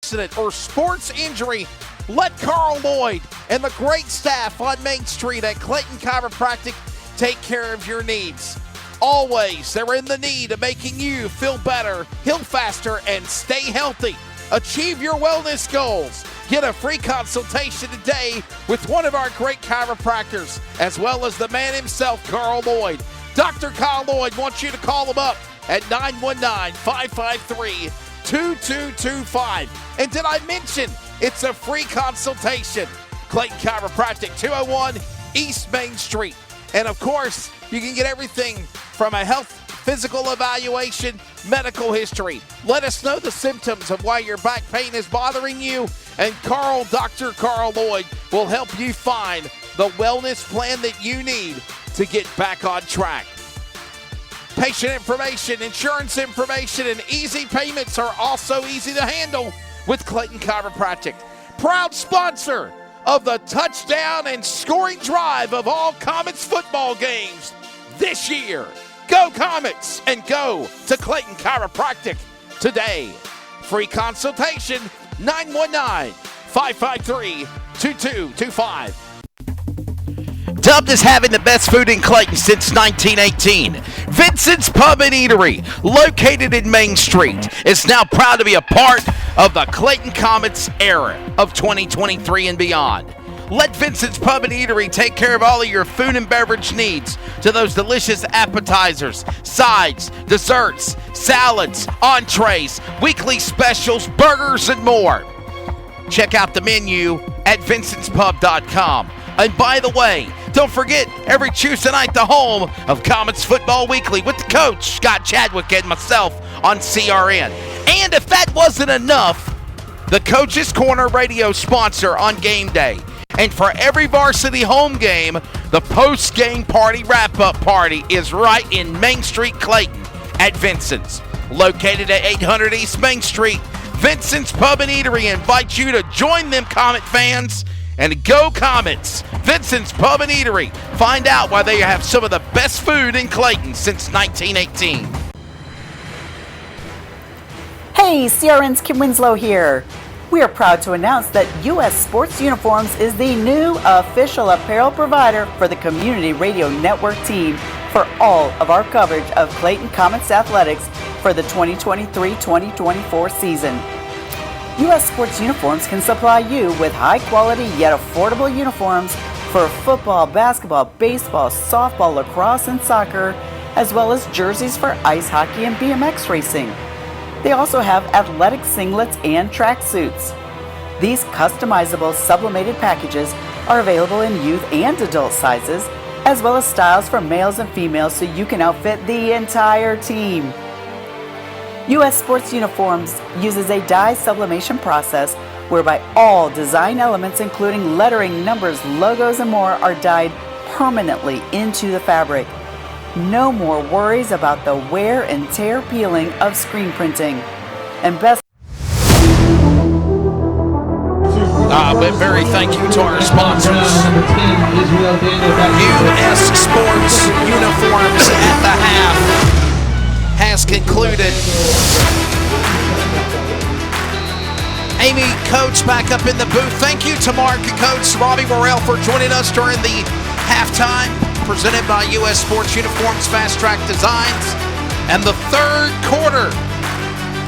accident or sports injury, let Carl Lloyd and the great staff on Main Street at Clayton Chiropractic take care of your needs. Always, they're in the need of making you feel better, heal faster, and stay healthy. Achieve your wellness goals. Get a free consultation today with one of our great chiropractors, as well as the man himself, Carl Lloyd. Dr. Carl Lloyd wants you to call him up at 919-553-2225. And did I mention it's a free consultation? Clayton Chiropractic, 201 East Main Street. And of course, you can get everything from a health physical evaluation, medical history. Let us know the symptoms of why your back pain is bothering you, and Dr. Carl Lloyd will help you find the wellness plan that you need to get back on track. Patient information, insurance information, and easy payments are also easy to handle with Clayton Chiropractic. Proud sponsor of the touchdown and scoring drive of all Comets football games this year. Go Comets and go to Clayton Chiropractic today. Free consultation, 919-553-2225. Dubbed as having the best food in Clayton since 1918, Vincent's Pub and Eatery, located in Main Street, is now proud to be a part of the Clayton Comets era of 2023 and beyond. Let Vincent's Pub and Eatery take care of all of your food and beverage needs, to those delicious appetizers, sides, desserts, salads, entrees, weekly specials, burgers, and more. Check out the menu at vincentspub.com. And by the way, don't forget, every Tuesday night, the home of Comets Football Weekly with the coach, Scott Chadwick, and myself on CRN. And if that wasn't enough, the Coach's Corner radio sponsor on game day. And for every varsity home game, the post-game party wrap-up party is right in Main Street, Clayton at Vincent's. Located at 800 East Main Street, Vincent's Pub and Eatery invites you to join them, Comet fans, and go Comets. Vincent's Pub and Eatery. Find out why they have some of the best food in Clayton since 1918. Hey, CRN's Kim Winslow here. We are proud to announce that U.S. Sports Uniforms is the new official apparel provider for the Community Radio Network team for all of our coverage of Clayton Comets athletics for the 2023-2024 season. U.S. Sports Uniforms can supply you with high-quality yet affordable uniforms for football, basketball, baseball, softball, lacrosse, and soccer, as well as jerseys for ice hockey and BMX racing. They also have athletic singlets and tracksuits. These customizable sublimated packages are available in youth and adult sizes, as well as styles for males and females, so you can outfit the entire team. U.S. Sports Uniforms uses a dye sublimation process whereby all design elements, including lettering, numbers, logos, and more, are dyed permanently into the fabric. No more worries about the wear and tear peeling of screen printing. And best. But very thank you to our sponsors. U.S. Sports Uniforms at the half has concluded. Amy Coates back up in the booth. Thank you to Mark and Coach Robbie Morrell for joining us during the halftime, presented by U.S. Sports Uniforms Fast Track Designs. And the third quarter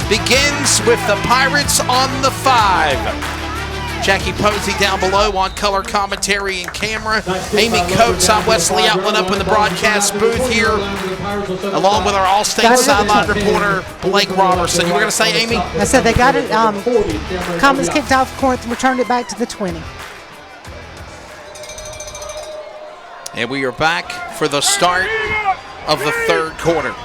begins with the Pirates on the 5. Jackie Posey down below on color commentary and camera. Amy Coates, I'm Wesley Outland up in the broadcast booth here, along with our All-State sideline reporter, Blake Robertson. You were going to say, Amy? I said they got it. Comets kicked off Corinth and returned it back to the 20. And we are back for the start of the third quarter.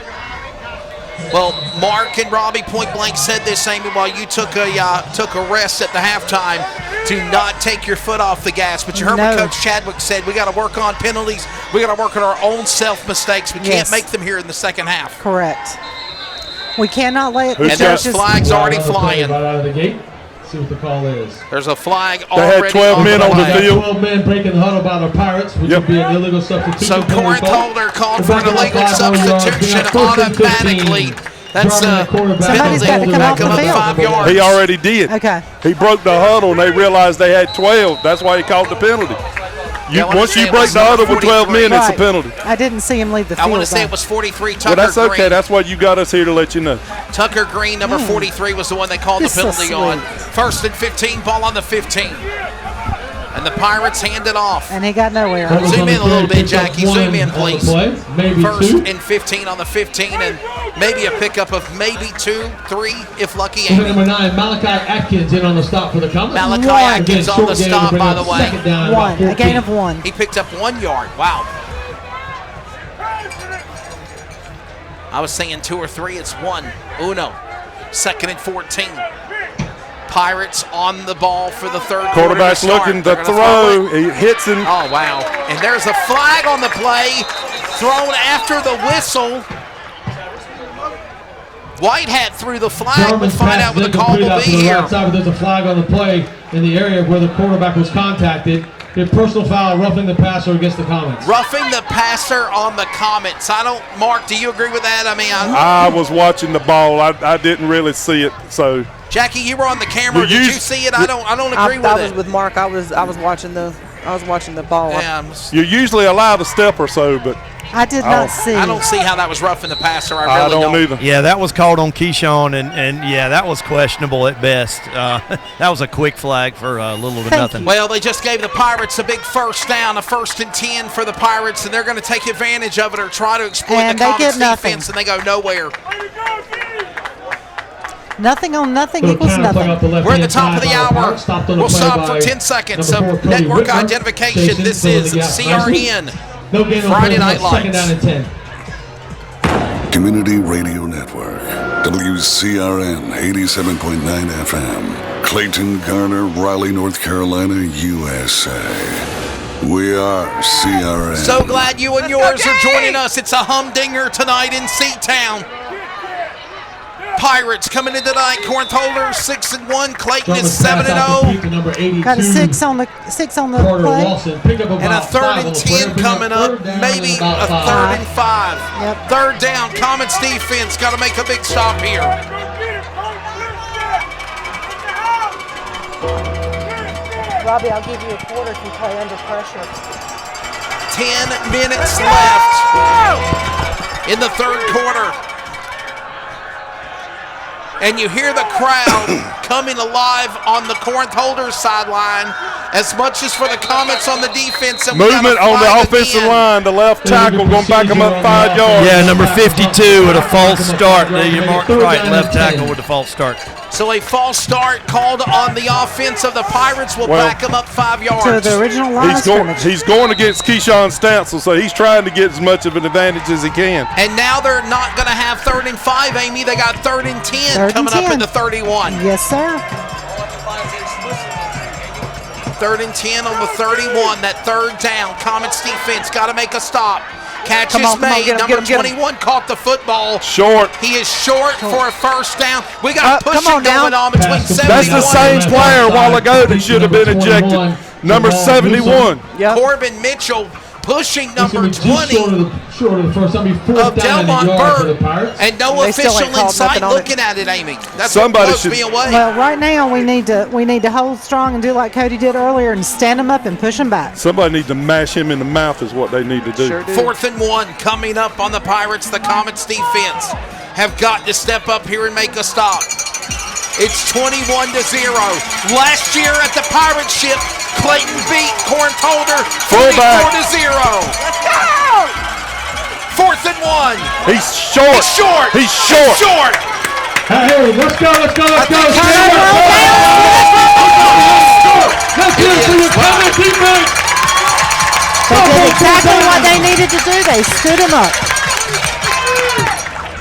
Well, Mark and Robbie point blank said this, Amy, while you took a rest at the halftime, to not take your foot off the gas. But you heard what Coach Chadwick said. We got to work on penalties. We got to work on our own self mistakes. We can't make them here in the second half. Correct. We cannot let. And there's flags already flying. Right out of the gate. See what the call is. There's a flag already. They had 12 men on the field. 12 men breaking the huddle by the Pirates, which would be an illegal substitution. So Corinth-Holder called for an illegal substitution automatically. That's Somebody's got to come off the field. 5 yards. He already did. Okay. He broke the huddle, and they realized they had 12. That's why he called the penalty. Once you break the huddle with 12 men, it's a penalty. I didn't see him leave the field. I want to say it was 43, Tucker Well, that's okay. Green. That's why you got us here to let you know. Tucker Green, number 43, was the one they called the penalty on. 1st and 15, ball on the 15. And the Pirates hand it off. And he got nowhere. Zoom in a little bit, Jackie. Zoom in, please. Maybe 1st and 15 on the 15, and maybe a pickup of maybe 2, 3, if lucky. Amy. Number 9, Malachi Atkins in on the stop for the Comets. Malachi Atkins on the stop, by the way. A gain of 1. He picked up 1 yard. Wow. I was saying 2 or 3. It's 1. Uno. 2nd and 14. Pirates on the ball for the third quarter. Quarterback's looking to throw. He hits him. Oh, wow. And there's a flag on the play thrown after the whistle. Whitehat threw the flag. We'll find out what the call will be here. There's a flag on the play in the area where the quarterback was contacted. A personal foul, roughing the passer against the Comets. Roughing the passer on the Comets. Mark, do you agree with that? I mean, I was watching the ball. I didn't really see it, so. Jackie, you were on the camera. Did you see it? I don't agree with it. I was with Mark. I was watching the ball. Yeah, you're usually allowed a step or so, but I did not see. I don't see how that was roughing the passer. I really don't either. Yeah, that was called on Keyshawn, and yeah, that was questionable at best. That was a quick flag for a little to nothing. Well, they just gave the Pirates a big first down, a 1st and 10 for the Pirates, and they're going to take advantage of it or try to exploit the Comets defense, and they go nowhere. Nothing on nothing equals nothing. We're at the top of the hour. We'll stop for 10 seconds of network identification. This is CRN Friday Night Lights. Community Radio Network, WCRN 87.9 FM, Clayton, Garner, Raleigh, North Carolina, USA. We are CRN. So glad you and yours are joining us. It's a humdinger tonight in Seatown. Pirates coming in tonight. Corinth-Holders 6-1. Clayton is 7-0. Got a 6 on the play. And a 3rd and 10 coming up. Maybe a 3rd and 5. Yep. 3rd down. Comets defense got to make a big stop here. Robbie, I'll give you a quarter if you play under pressure. 10 minutes left in the 3rd quarter. And you hear the crowd coming alive on the Corinth-Holders sideline as much as for the Comets on the defense. And movement on the offensive line, the left tackle going to back them up 5 yards. Yeah, number 52 with a false start. You marked right, left tackle with a false start. So a false start called on the offense of the Pirates will back them up 5 yards. To the original line he's going against Keyshawn Stansel, so he's trying to get as much of an advantage as he can. And now they're not going to have 3rd and 5, Amy. They got 3rd and 10 coming up in the 31. Yes, sir. 3rd and 10 on the 31. That 3rd down. Comets defense got to make a stop. Catch is made. Number 21 caught the football. Short. He is short for a 1st down. We got pushing going on between 71. That's the same player a while ago that should have been ejected. Number 71. Yep. Corbin Mitchell pushing number 20 short of the first time. of Delmont Burke, and no official in sight looking at it, Amy. That's somebody what blows me away. Well, right now we need to hold strong and do like Cody did earlier and stand him up and push him back. Somebody needs to mash him in the mouth is what they need to do. Sure do. 4th and 1 coming up on the Pirates. The Comets defense have got to step up here and make a stop. It's 21-0. Last year at the Pirate Ship, Clayton beat Corinth-Holder 24-0. Let's go! 4th and 1. He's short. He's short. Hey, let's go. That's exactly what they needed to do. They stood him up.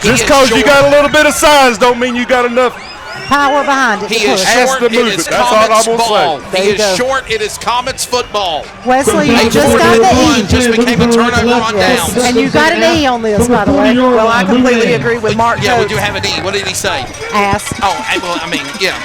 Just because you got a little bit of size don't mean you got enough power behind it. He is short. It is Comets ball. He is short. It is Comets football. Wesley, you just got the E. Just became a turnover on downs. And you got an E on this, by the way. Well, I completely agree with Mark. Yeah, we do have an E. What did he say? Ass. Oh, well, I mean, yeah.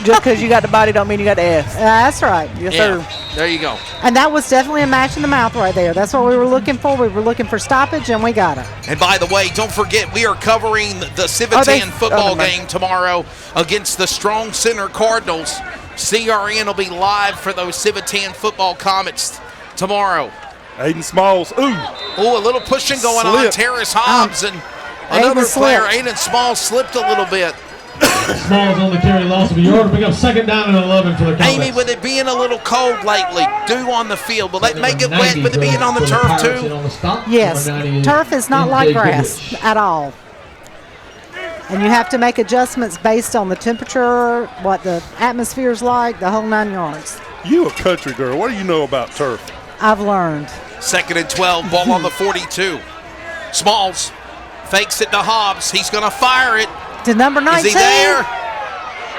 Just because you got the body don't mean you got the ass. That's right. Yes, sir. There you go. And that was definitely a match in the mouth right there. That's what we were looking for. We were looking for stoppage, and we got it. And by the way, don't forget, we are covering the Civitan football game tomorrow against the Strong Center Cardinals. CRN will be live for those Civitan football Comets tomorrow. Aiden Smalls. Ooh, a little pushing going on. Terrace Hobbs and another player, Aiden Smalls, slipped a little bit. Smalls on the carry, loss of a yard. Pick up 2nd down and 11 for the Comets. Amy, with it being a little cold lately, dew on the field, will that make it wet with it being on the turf too? Yes, turf is not like grass at all. And you have to make adjustments based on the temperature, what the atmosphere is like, the whole 9 yards. You a country girl. What do you know about turf? I've learned. 2nd and 12, ball on the 42. Smalls fakes it to Hobbs. He's going to fire it. To number 19. Is he there?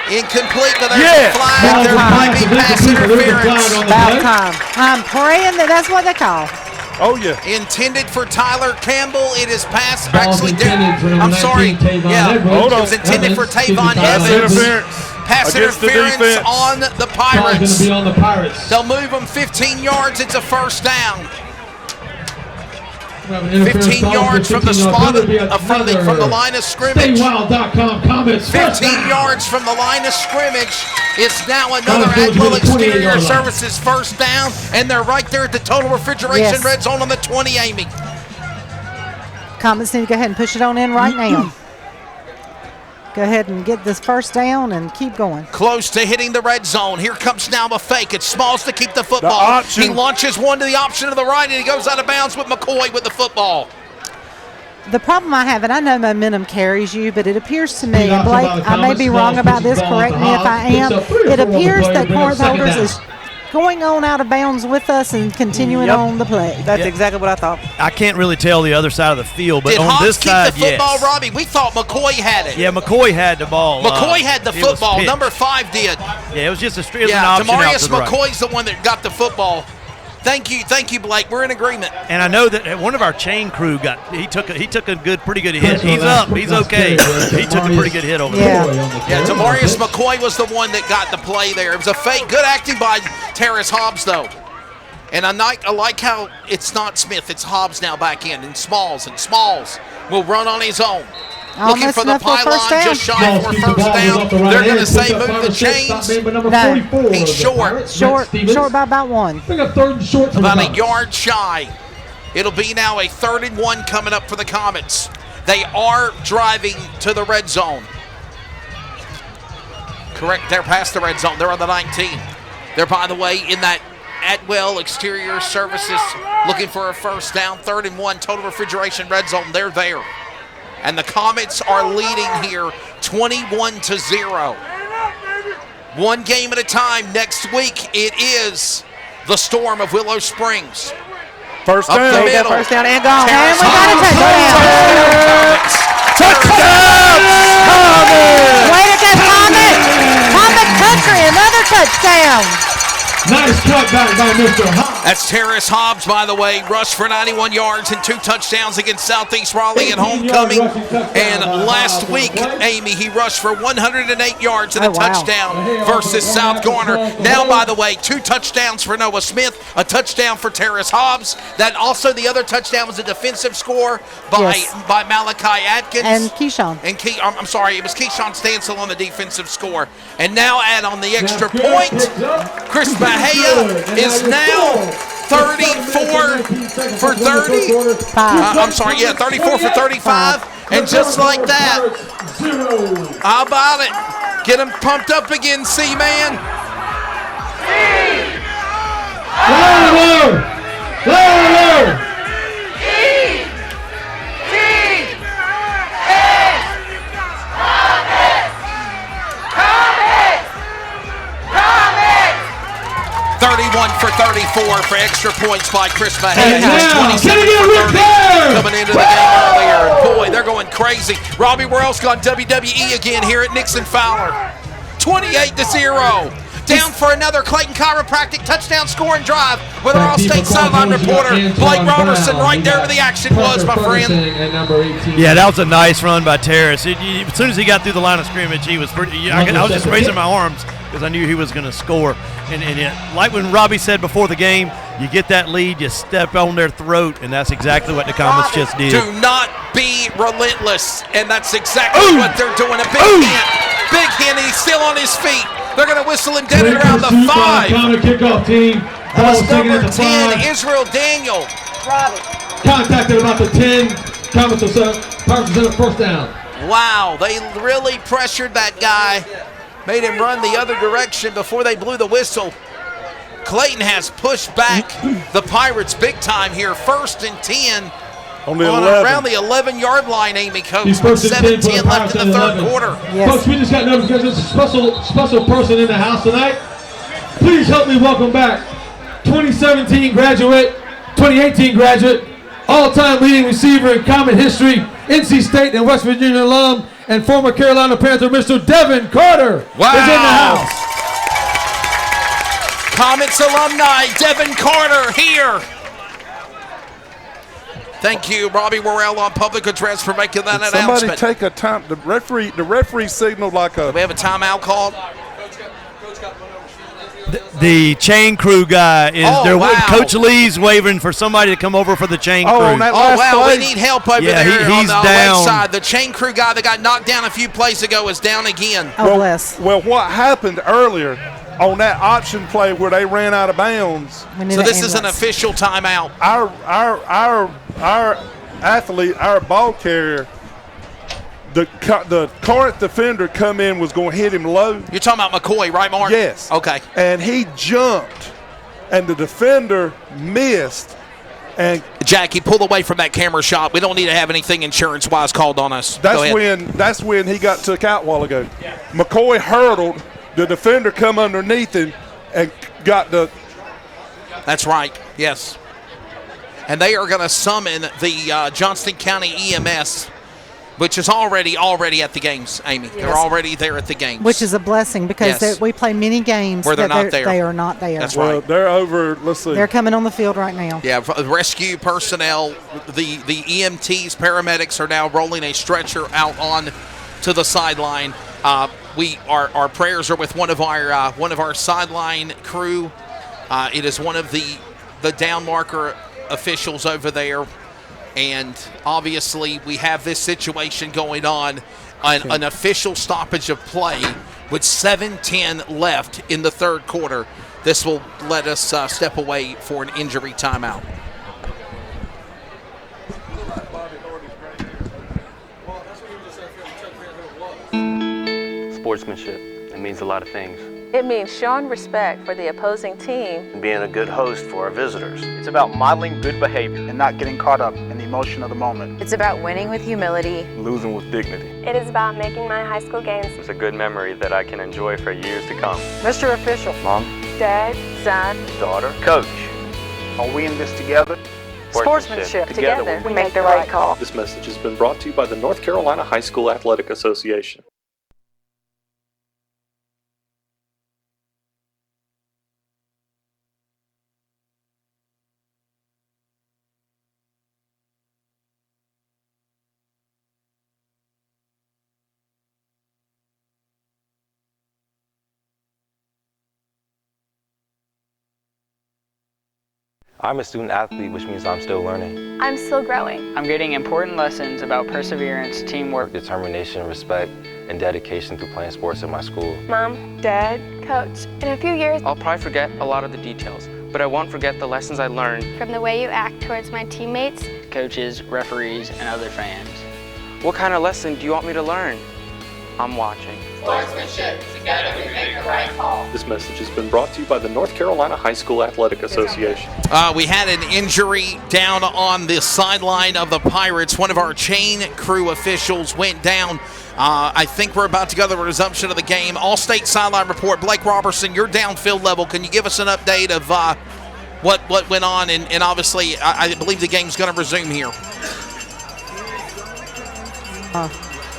Incomplete, but there's a flag. There might be pass interference. About time. I'm praying that's what they call. Oh, yeah. Intended for Tyler Campbell. It is pass. Actually, I'm sorry. Yeah, hold on. It was intended for Tavon Evans. Pass interference on the Pirates. Going to be on the Pirates. They'll move them 15 yards. It's a first down. 15 yards from the spot from the line of scrimmage. StayWild.com Comets. 15 yards from the line of scrimmage. It's now another Admiral Exterior Services first down, and they're right there at the total refrigeration red zone on the 20, Amy. Comets need to go ahead and push it on in right now. Go ahead and get this first down and keep going. Close to hitting the red zone. Here comes now the fake. It's Smalls to keep the football. He launches one to the option to the right, and he goes out of bounds with McCoy with the football. The problem I have, and I know momentum carries you, but it appears to me, and Blake, I may be wrong about this, correct me if I am, it appears that Corinth-Holders is going on out of bounds with us and continuing on the play. That's exactly what I thought. I can't really tell the other side of the field, but on this side, keep the football, Robbie? We thought McCoy had it. Yeah, McCoy had the ball. McCoy had the football. Number 5 did. Yeah, it was just a straight option out Demarius to the McCoy's the one that got the football. Thank you, Blake. We're in agreement. And I know that one of our chain crew he took a pretty good hit. He's up. He's okay. He took a pretty good hit over there. Yeah, Demarius McCoy was the one that got the play there. It was a fake. Good acting by Terrace Hobbs, though. And I like how it's not Smith. It's Hobbs now back in. And Smalls will run on his own. Looking for the pylon, just shy for first down. They're going to say move the chains. No. He's short. Short by about one. About a yard shy. It'll be now a 3rd and 1 coming up for the Comets. They are driving to the red zone. Correct, they're past the red zone. They're on the 19. They're, by the way, in that Atwell Exterior Services looking for a first down. 3rd and 1, total refrigeration red zone. They're there. And the Comets are leading here 21-0. One game at a time. Next week, it is the Storm of Willow Springs. First down. Up the middle. First down and gone. And we got a touchdown! Way to go, Comets! Comet Country, another touchdown. Nice cutback by Mr. Hobbs. That's Terrace Hobbs, by the way, rushed for 91 yards and 2 touchdowns against Southeast Raleigh at homecoming. And last week, Amy, he rushed for 108 yards and a touchdown versus South Garner. Now, by the way, 2 touchdowns for Noah Smith, a touchdown for Terrace Hobbs. That also, the other touchdown was a defensive score by Malachi Atkins. And Keyshawn. I'm sorry, it was Keyshawn Stansel on the defensive score. And now add on the extra point. Chris Bahia is now 34 for 30. 34 for 35. And just like that, how about it? Get him pumped up again, C-Man. Lower. 31 for 34 for extra points by Chris Mahia. He was 27 for 30 coming into the game earlier. And boy, they're going crazy. Robbie, where else gone WWE again here at Nixon-Fowler? 28-0. Down for another Clayton Chiropractic touchdown scoring drive with our All-State sideline reporter, Blake Robertson, right there where the action was, my friend. Yeah, that was a nice run by Terrace. As soon as he got through the line of scrimmage, he was pretty. I was just raising my arms. because I knew he was going to score. And like when Robbie said before the game, you get that lead, you step on their throat, and that's exactly what the Comets just did. Do not be relentless, and that's exactly what they're doing. A big hit, he's still on his feet. They're going to whistle him dead at around the 5. Counter kickoff team. That's number 10, Israel Daniel. Contacted about the 10. Comets will set a first down. Wow, they really pressured that guy, made him run the other direction before they blew the whistle. Clayton has pushed back the Pirates big time here. 1st and 10 on the around the 11-yard line, Amy Coates, with 7:10 left in the third quarter. Yes. Folks, we just got notification. There's a special person in the house tonight. Please help me welcome back 2017 graduate, 2018 graduate, all-time leading receiver in Comet history, NC State and West Virginia alum, and former Carolina Panther, Mr. Devin Carter, is in the house. Comets alumni, Devin Carter here. Thank you, Robbie Worrell on public address for making that announcement. Somebody take a time. The referee signaled like a. Do we have a timeout called? The chain crew guy is there. Wow. Coach Lee's waving for somebody to come over for the chain crew. On that last we play. need help over there he's on the down. left side. The chain crew guy that got knocked down a few plays ago is down again. Oh, bless. Well, what happened earlier on that option play where they ran out of bounds? So this is an official timeout. Our athlete, our ball carrier, the Corinth defender come in, was going to hit him low. You're talking about McCoy, right, Mark? Yes. Okay. And he jumped, and the defender missed. And Jackie, pull away from that camera shot. We don't need to have anything insurance-wise called on us. That's when he got took out a while ago. McCoy hurdled. The defender come underneath him and got the. That's right. Yes. And they are going to summon the Johnston County EMS, which is already at the games, Amy. Yes. They're already there at the games. Which is a blessing because we play many games where they're not there. They are not there. That's right. Well, they're over. Let's see. They're coming on the field right now. Yeah, rescue personnel, the EMTs, paramedics are now rolling a stretcher out on to the sideline. Our prayers are with one of our sideline crew. It is one of the down marker officials over there, and obviously we have this situation going on, an official stoppage of play with 7:10 left in the third quarter. This will let us step away for an injury timeout. Sportsmanship. It means a lot of things. It means showing respect for the opposing team And being a good host for our visitors. It's about modeling good behavior and not getting caught up in the emotion of the moment. It's about winning with humility. Losing with dignity. It is about making my high school games. It's a good memory that I can enjoy for years to come. Mr. Official. Mom. Dad, son, daughter, coach. Are we in this together? Sportsmanship. Together we make the right call. This message has been brought to you by the North Carolina High School Athletic Association. I'm a student athlete, which means I'm still learning. I'm still growing. I'm getting important lessons about perseverance, teamwork, determination, respect, and dedication through playing sports at my school. Mom, Dad, Coach, in a few years, I'll probably forget a lot of the details, but I won't forget the lessons I learned from the way you act towards my teammates, coaches, referees, and other fans. What kind of lesson do you want me to learn? I'm watching. Sportsmanship. Together we make the right call. This message has been brought to you by the North Carolina High School Athletic Association. We had an injury down on the sideline of the Pirates. One of our chain crew officials went down. I think we're about to go to the resumption of the game. All-State sideline report. Blake Robertson, you're downfield level. Can you give us an update of what went on? And obviously, I believe the game's going to resume here.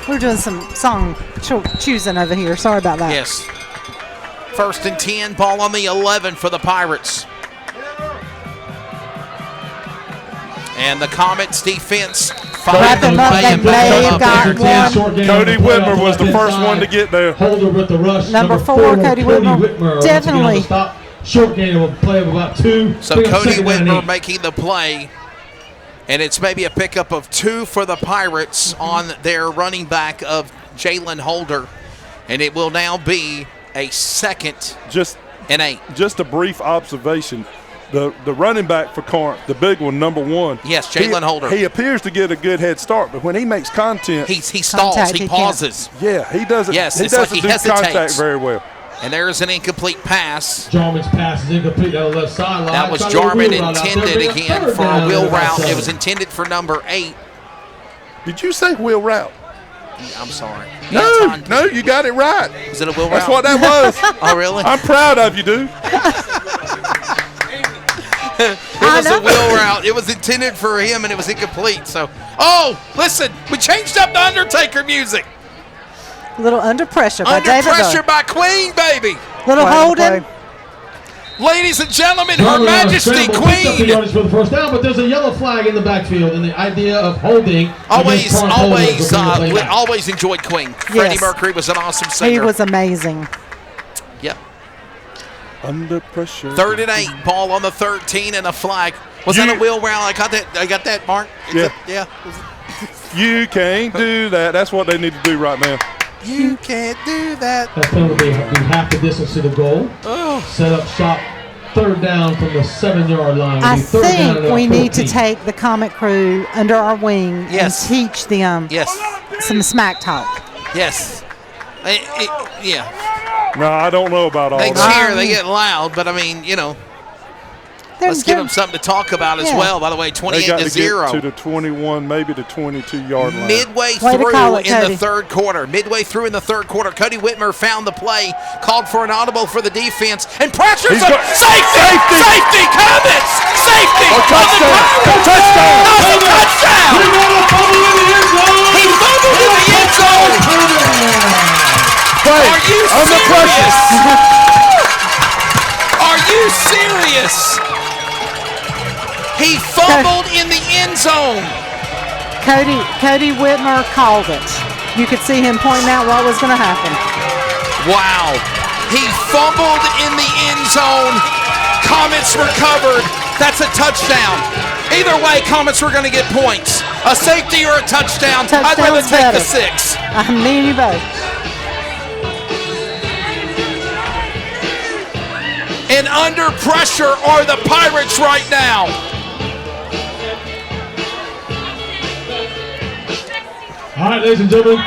We're doing some song choosing over here. Sorry about that. Yes. 1st and 10, ball on the 11 for the Pirates. And the Comets defense Wrap them up. They may have got one. Cody Whitmer was the first one to get there. Holder with the rush. Number 4, Cody Whitmer. Definitely. Short gain of a play of about 2. So Cody Whitmer making the play, and it's maybe a pickup of 2 for the Pirates on their running back of Jalen Holder, and it will now be a 2nd and 8. Just a brief observation. The running back for Corinth, the big one, number 1. Yes, Jalen Holder. He appears to get a good head start, but when he makes content, he stalls, he pauses. Yeah, he doesn't. Yes, he doesn't do contact very well. And there's an incomplete pass. Jarman's pass is incomplete down the left sideline. That was Jarman intended again for a wheel route. It was intended for number 8. Did you say wheel route? I'm sorry. No, you got it right. Is it a wheel route? That's what that was. Oh, really? I'm proud of you, dude. It was a wheel route. It was intended for him, and it was incomplete. So, listen, we changed up the Undertaker music. A little Under Pressure by David. Under Pressure by Queen, baby. Little Holden. Ladies and gentlemen, Her Majesty Queen. For the first down, but there's a yellow flag in the backfield, and the idea of holding. Always enjoyed Queen. Freddie Mercury was an awesome singer. He was amazing. Yep. Under pressure. 3rd and 8. Ball on the 13 and a flag. Was that a wheel route? I got that, Mark. Yeah. You can't do that. That's what they need to do right now. You can't do that. That penalty will be half the distance to the goal. Set up shop. 3rd down from the 7-yard line. I think we need to take the Comet crew under our wing and teach them some smack talk. Yes. Yeah. No, I don't know about all that. that. They cheer, they get loud, but I mean, let's give them something to talk about as well. By the way, 28-0. They got to get to the 21, maybe the 22-yard line. Midway through in the third quarter. Cody Whitmer found the play, called for an audible for the defense, and pressures him. Safety! Comets! Safety! Touchdown! He fumbled in the end zone! Are you serious? Are you serious? He fumbled in the end zone. Cody Whitmer called it. You could see him pointing out what was going to happen. Wow. He fumbled in the end zone. Comets recovered. That's a touchdown. Either way, Comets were going to get points. A safety or a touchdown. I'd rather take the 6. Me and you both. And under pressure are the Pirates right now. All right, ladies and gentlemen,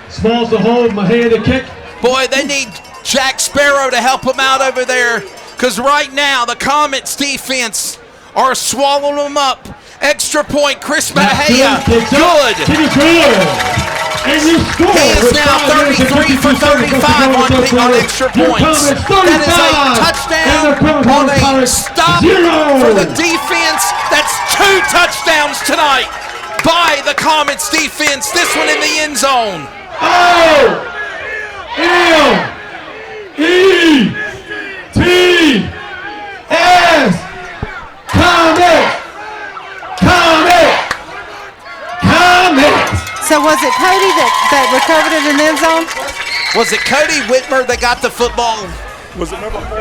Smalls to hold, Mahia to kick. Boy, they need Jack Sparrow to help them out over there, because right now the Comets defense are swallowing them up. Extra point, Chris Mahia, good. And you score. He is now 33 for 35 on extra points. That is a touchdown on a stop for the defense. That's 2 touchdowns tonight by the Comets defense. This one in the end zone. O-L-E-T-S. Comet. So was it Cody that recovered it in the end zone? Was it Cody Whitmer that got the football? Was it number 4?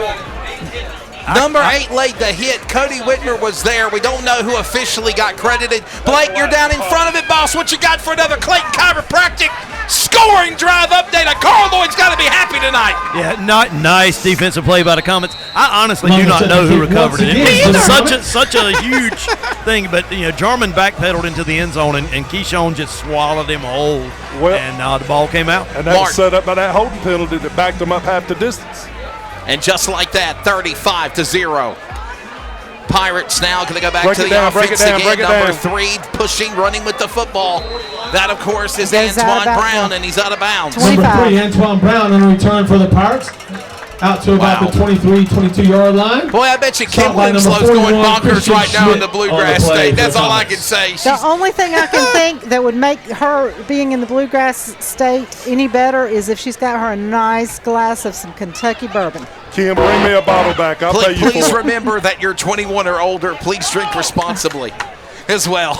Number 8 laid the hit. Cody Whitmer was there. We don't know who officially got credited. Blake, you're down in front of it, boss. What you got for another Clayton Chiropractic scoring drive update? Carl Lloyd's got to be happy tonight. Yeah, not nice defensive play by the Comets. I honestly do not know who recovered it. It was such a huge thing, but Jarman backpedaled into the end zone, and Keyshawn just swallowed him whole, and the ball came out. And that was set up by that holding penalty that backed them up half the distance. And just like that, 35-0. Pirates now going to go back to the offense again. Number 3 pushing, running with the football. That, of course, is Antoine Brown, and he's out of bounds. Number 3, Antoine Brown on a return for the Pirates. Out to about the 23, 22-yard line. Boy, I bet you Kim Winslow's going bonkers right now in the Bluegrass State. That's all I can say. The only thing I can think that would make her being in the Bluegrass State any better is if she's got her a nice glass of some Kentucky bourbon. Kim, bring me a bottle back. I'll pay you for it. Please remember that you're 21 or older. Please drink responsibly as well.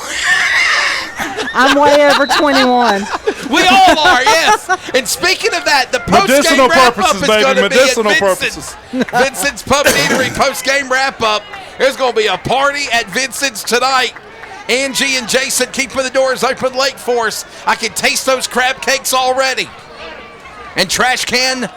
I'm way over 21. We all are, yes. And speaking of that, the post-game wrap-up is going to be at Vincent's Pub and Eatery post-game wrap-up. There's going to be a party at Vincent's tonight. Angie and Jason keeping the doors open late for us. I can taste those crab cakes already. And trash can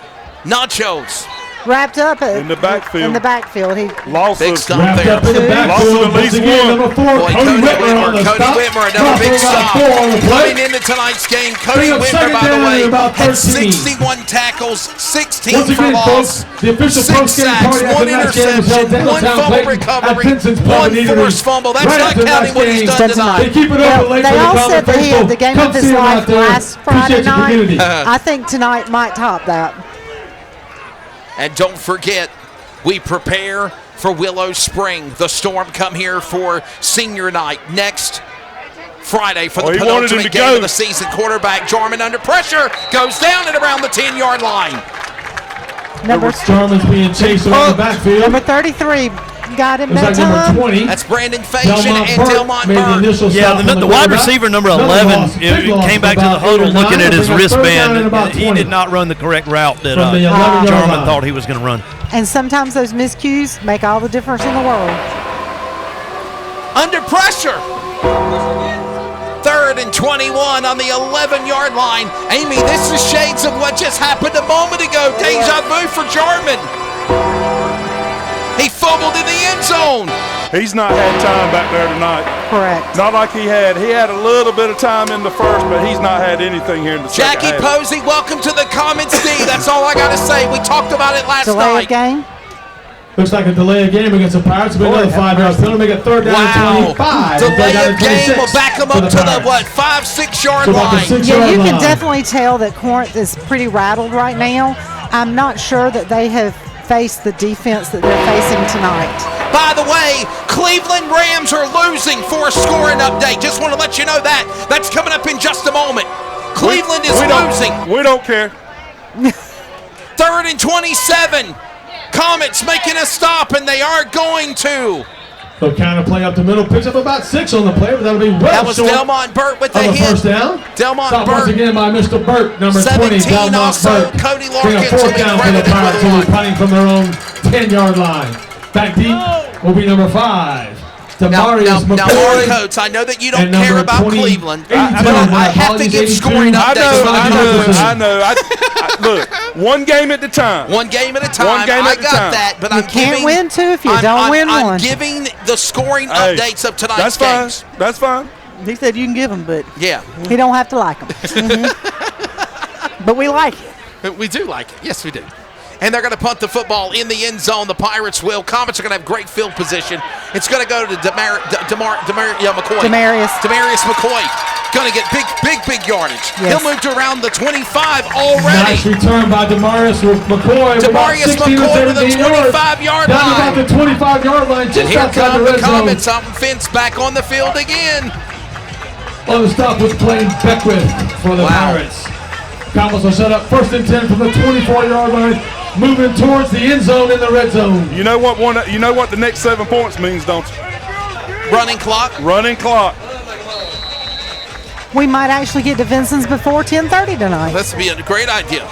nachos. Wrapped up in the backfield. In the backfield. He lost big stump there. Lost at least one. Cody Whitmer, another big stop. Coming into tonight's game, Cody Whitmer, by the way, had 61 tackles, 16 for loss, 6 sacks, 1 interception, 1 fumble recovery, 1 forced fumble. That's not counting what he's done tonight. They all said that he had the game of his life last Friday night. I think tonight might top that. And don't forget, we prepare for Willow Spring. The Storm come here for senior night next Friday for the penultimate game of the season. Quarterback Jarman under pressure goes down at around the 10-yard line. Jarman's being chased around the backfield. Number 33 got him that time. 20. That's Brandon Faison and Delmont Burke. Yeah, the wide receiver number 11 came back to the huddle looking at his wristband. He did not run the correct route that Jarman thought he was going to run. And sometimes those miscues make all the difference in the world. Under pressure. 3rd and 21 on the 11-yard line. Amy, this is shades of what just happened a moment ago. Deja vu for Jarman. He fumbled in the end zone. He's not had time back there tonight. Correct. Not like he had. He had a little bit of time in the first, but he's not had anything here in the second half. Jackie Posey, welcome to the Comets D. That's all I got to say. We talked about it last night. Game? Looks like a delay of game against the Pirates. But another 5-yard penalty. Make it 3rd down and 25. Delay of game will back them up to the, 5-6 yard line. You can definitely tell that Corinth is pretty rattled right now. I'm not sure that they have faced the defense that they're facing tonight. By the way, Cleveland Rams are losing for a scoring update. Just want to let you know that. That's coming up in just a moment. Cleveland is losing. We don't care. 3rd and 27. Comets making a stop, and they are going to. They'll counter play up the middle. Picks up about 6 on the play, but that'll be well That was Delmont Burt with the hit. First down. Delmont Stop Burt. once again by Mr. Burt, number 20. 17 also. Cody Larkins will be down for the Pirates, who are punting from their own 10-yard line. Back deep will be number 5. Now, Mark Coates, I know that you don't care about Cleveland, but I have to give scoring updates. I know. Look, one game at a time. One game at a time. I got that, but you can't win two if you don't win one. I'm giving the scoring updates of tonight's games. That's fine. He said you can give them, but he don't have to like them. But we like it. We do like it. Yes, we do. And they're going to punt the football in the end zone. The Pirates will. Comets are going to have great field position. It's going to go to McCoy. Demarius McCoy. Going to get big yardage. Yes. He'll move to around the 25 already. Nice return by Demarius McCoy. Demarius McCoy to the 25-yard line. Down about the 25-yard line. Just and here outside come the red the Comets on fence back on the field again. On the stop was Clayton Beckwith for the Pirates. Comets will set up 1st and 10 from the 24-yard line. Moving towards the end zone in the red zone. You know what the next 7 points means, don't you? Running clock. Running clock. We might actually get to Vincent's before 10:30 tonight. This would be a great idea.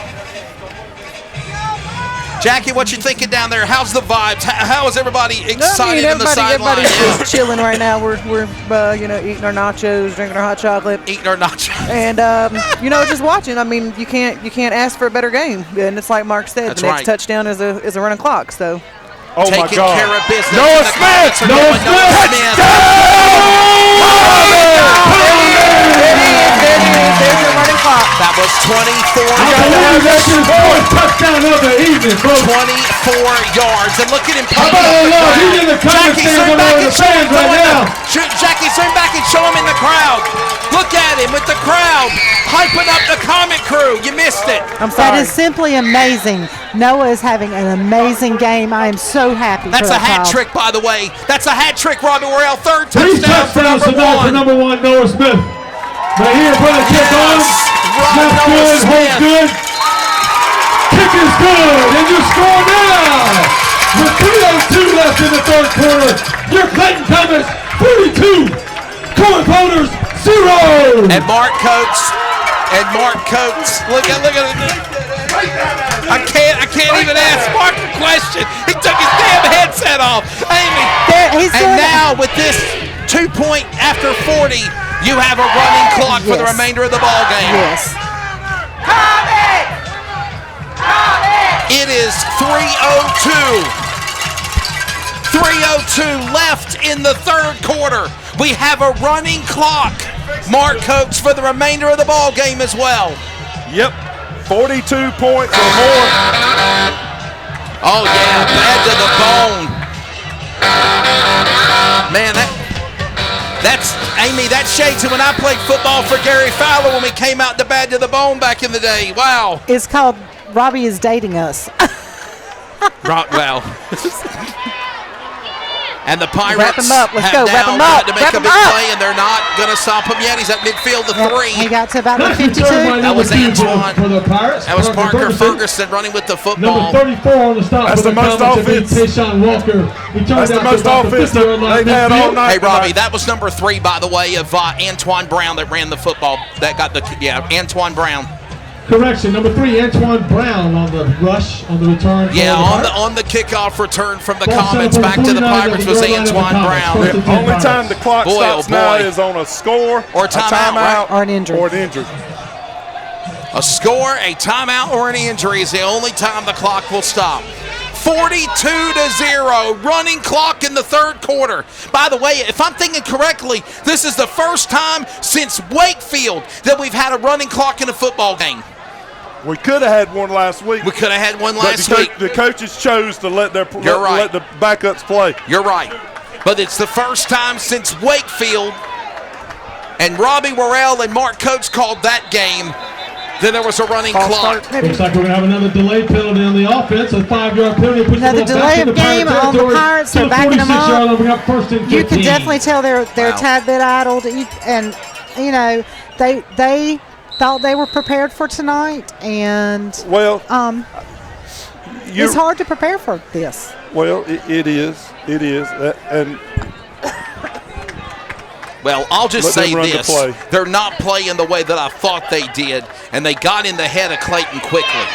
Jackie, what you thinking down there? How's the vibes? How is everybody excited in the sideline? Everybody's just chilling right now. We're eating our nachos, drinking our hot chocolate, eating our nachos, and just watching. I mean, you can't ask for a better game. And it's like Mark said, the next touchdown is a running clock. So, taking care of business. Noah Smith. There's your running clock. That was 24 yards. Touchdown of the evening, 24 yards. And look at him playing up the crowd. Jackie, zoom back and show him Jackie, zoom back and show him in the crowd. Look at him with the crowd hyping up the Comet crew. You missed it. I'm sorry. That is simply amazing. Noah is having an amazing game. I am so happy. That's a hat trick, by the way. That's a hat trick, Robbie Worrell. 3rd touchdown for number 1, Noah Smith. But here, brother, kick on. Snap good, hold good. Kick is good, and you score now. With 3:02 left in the 3rd quarter, your Clayton Comets 42, Corinth-Holders 0. And Mark Coates, look at it. I can't even ask Mark a question. He took his damn headset off. Amy. And now with this 2 point after 40, you have a running clock for the remainder of the ball game. Yes. It is 3:02. 3:02 left in the third quarter. We have a running clock. Mark Coates for the remainder of the ball game as well. Yep. 42 points or more. Oh, yeah, bad to the bone. Man, that's, Amy, that shades of when I played football for Gary Fowler when we came out to bad to the bone back in the day. Wow. It's called Robbie is Dating Us. Well. And the Pirates wrap him up. Let's go. Wrap him got up. to make a big play, and they're not going to stop him yet. He's at midfield to 3. He got to about the 52. That was Antoine. For the Pirates. That was Parker Ferguson running with the football. Number 34 on the stop. That's the most offense. Tayshawn Walker. That's the most offense they've had all night. Hey, Robbie, that was number 3, by the way, of Antoine Brown that ran the football. That got the, Antoine Brown. Correction, number 3, Antoine Brown on the rush, on the return. Yeah, on the kickoff return from the Comets back to the Pirates was Antoine Brown. The only time the clock stops now is on a score, or a timeout, right? Or an injury. A score, a timeout, or an injury is the only time the clock will stop. 42-0, running clock in the third quarter. By the way, if I'm thinking correctly, this is the first time since Wakefield that we've had a running clock in a football game. We could have had one last week. We could have had one last week. The coaches chose to let the backups play. You're right. But it's the first time since Wakefield and Robbie Worrell and Mark Coates called that game that there was a running clock. Looks like we're going to have another delay penalty on the offense. A 5-yard penalty. Another delay of game on the Pirates. They're backing them up. You can definitely tell they're a tad bit idled. And, you know, they thought they were prepared for tonight, and it's hard to prepare for this. Well, it is, and well, I'll just say this: they're not playing the way that I thought they did, and they got in the head of Clayton quickly.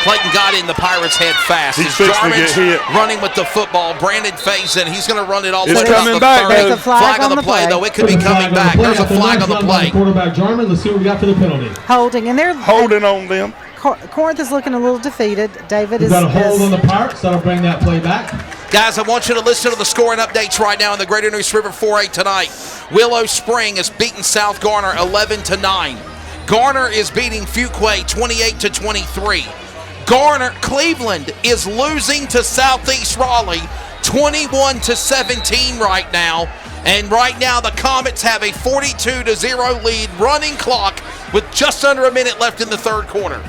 Clayton got in the Pirates' head fast. He's fixing to get hit. Running with the football. Brandon Faison, he's going to run it all the way out the back, third. There's a flag on the play, though. It could be coming back. There's a flag on the play. Quarterback Jarman. Let's see what we got for the penalty. Holding, and they're holding on them. Corinth is looking a little defeated. David is got a hold on the Pirates. That'll bring that play back. Guys, I want you to listen to the scoring updates right now in the Greater Neuse River 4A tonight. Willow Spring has beaten South Garner 11-9. Garner is beating Fuquay 28-23. Cleveland is losing to Southeast Raleigh 21-17 right now. And right now the Comets have a 42-0 lead, running clock with just under a minute left in the third quarter.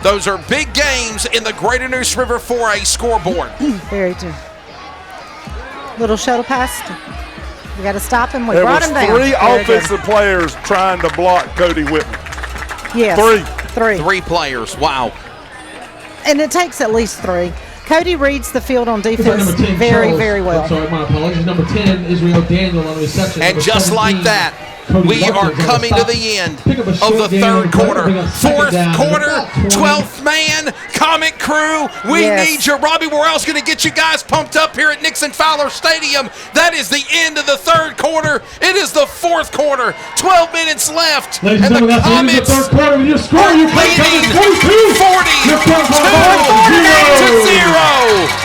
Those are big games in the Greater Neuse River 4A scoreboard. Very true. Little shuttle pass. We got to stop him. We brought him down. There was 3 offensive players trying to block Cody Whitman. Yes. 3. 3 players. Wow. And it takes at least 3. Cody reads the field on defense very, very well. Sorry, my apologies. Number 10, Israel Daniel on reception. And just like that, we are coming to the end of the third quarter. Fourth quarter, 12th man, Comet crew. We need you. Robbie Worrell's going to get you guys pumped up here at Nixon-Fowler Stadium. That is the end of the third quarter. It is the fourth quarter. 12 minutes left. Ladies and the Comets third quarter with your score. leading 42-0.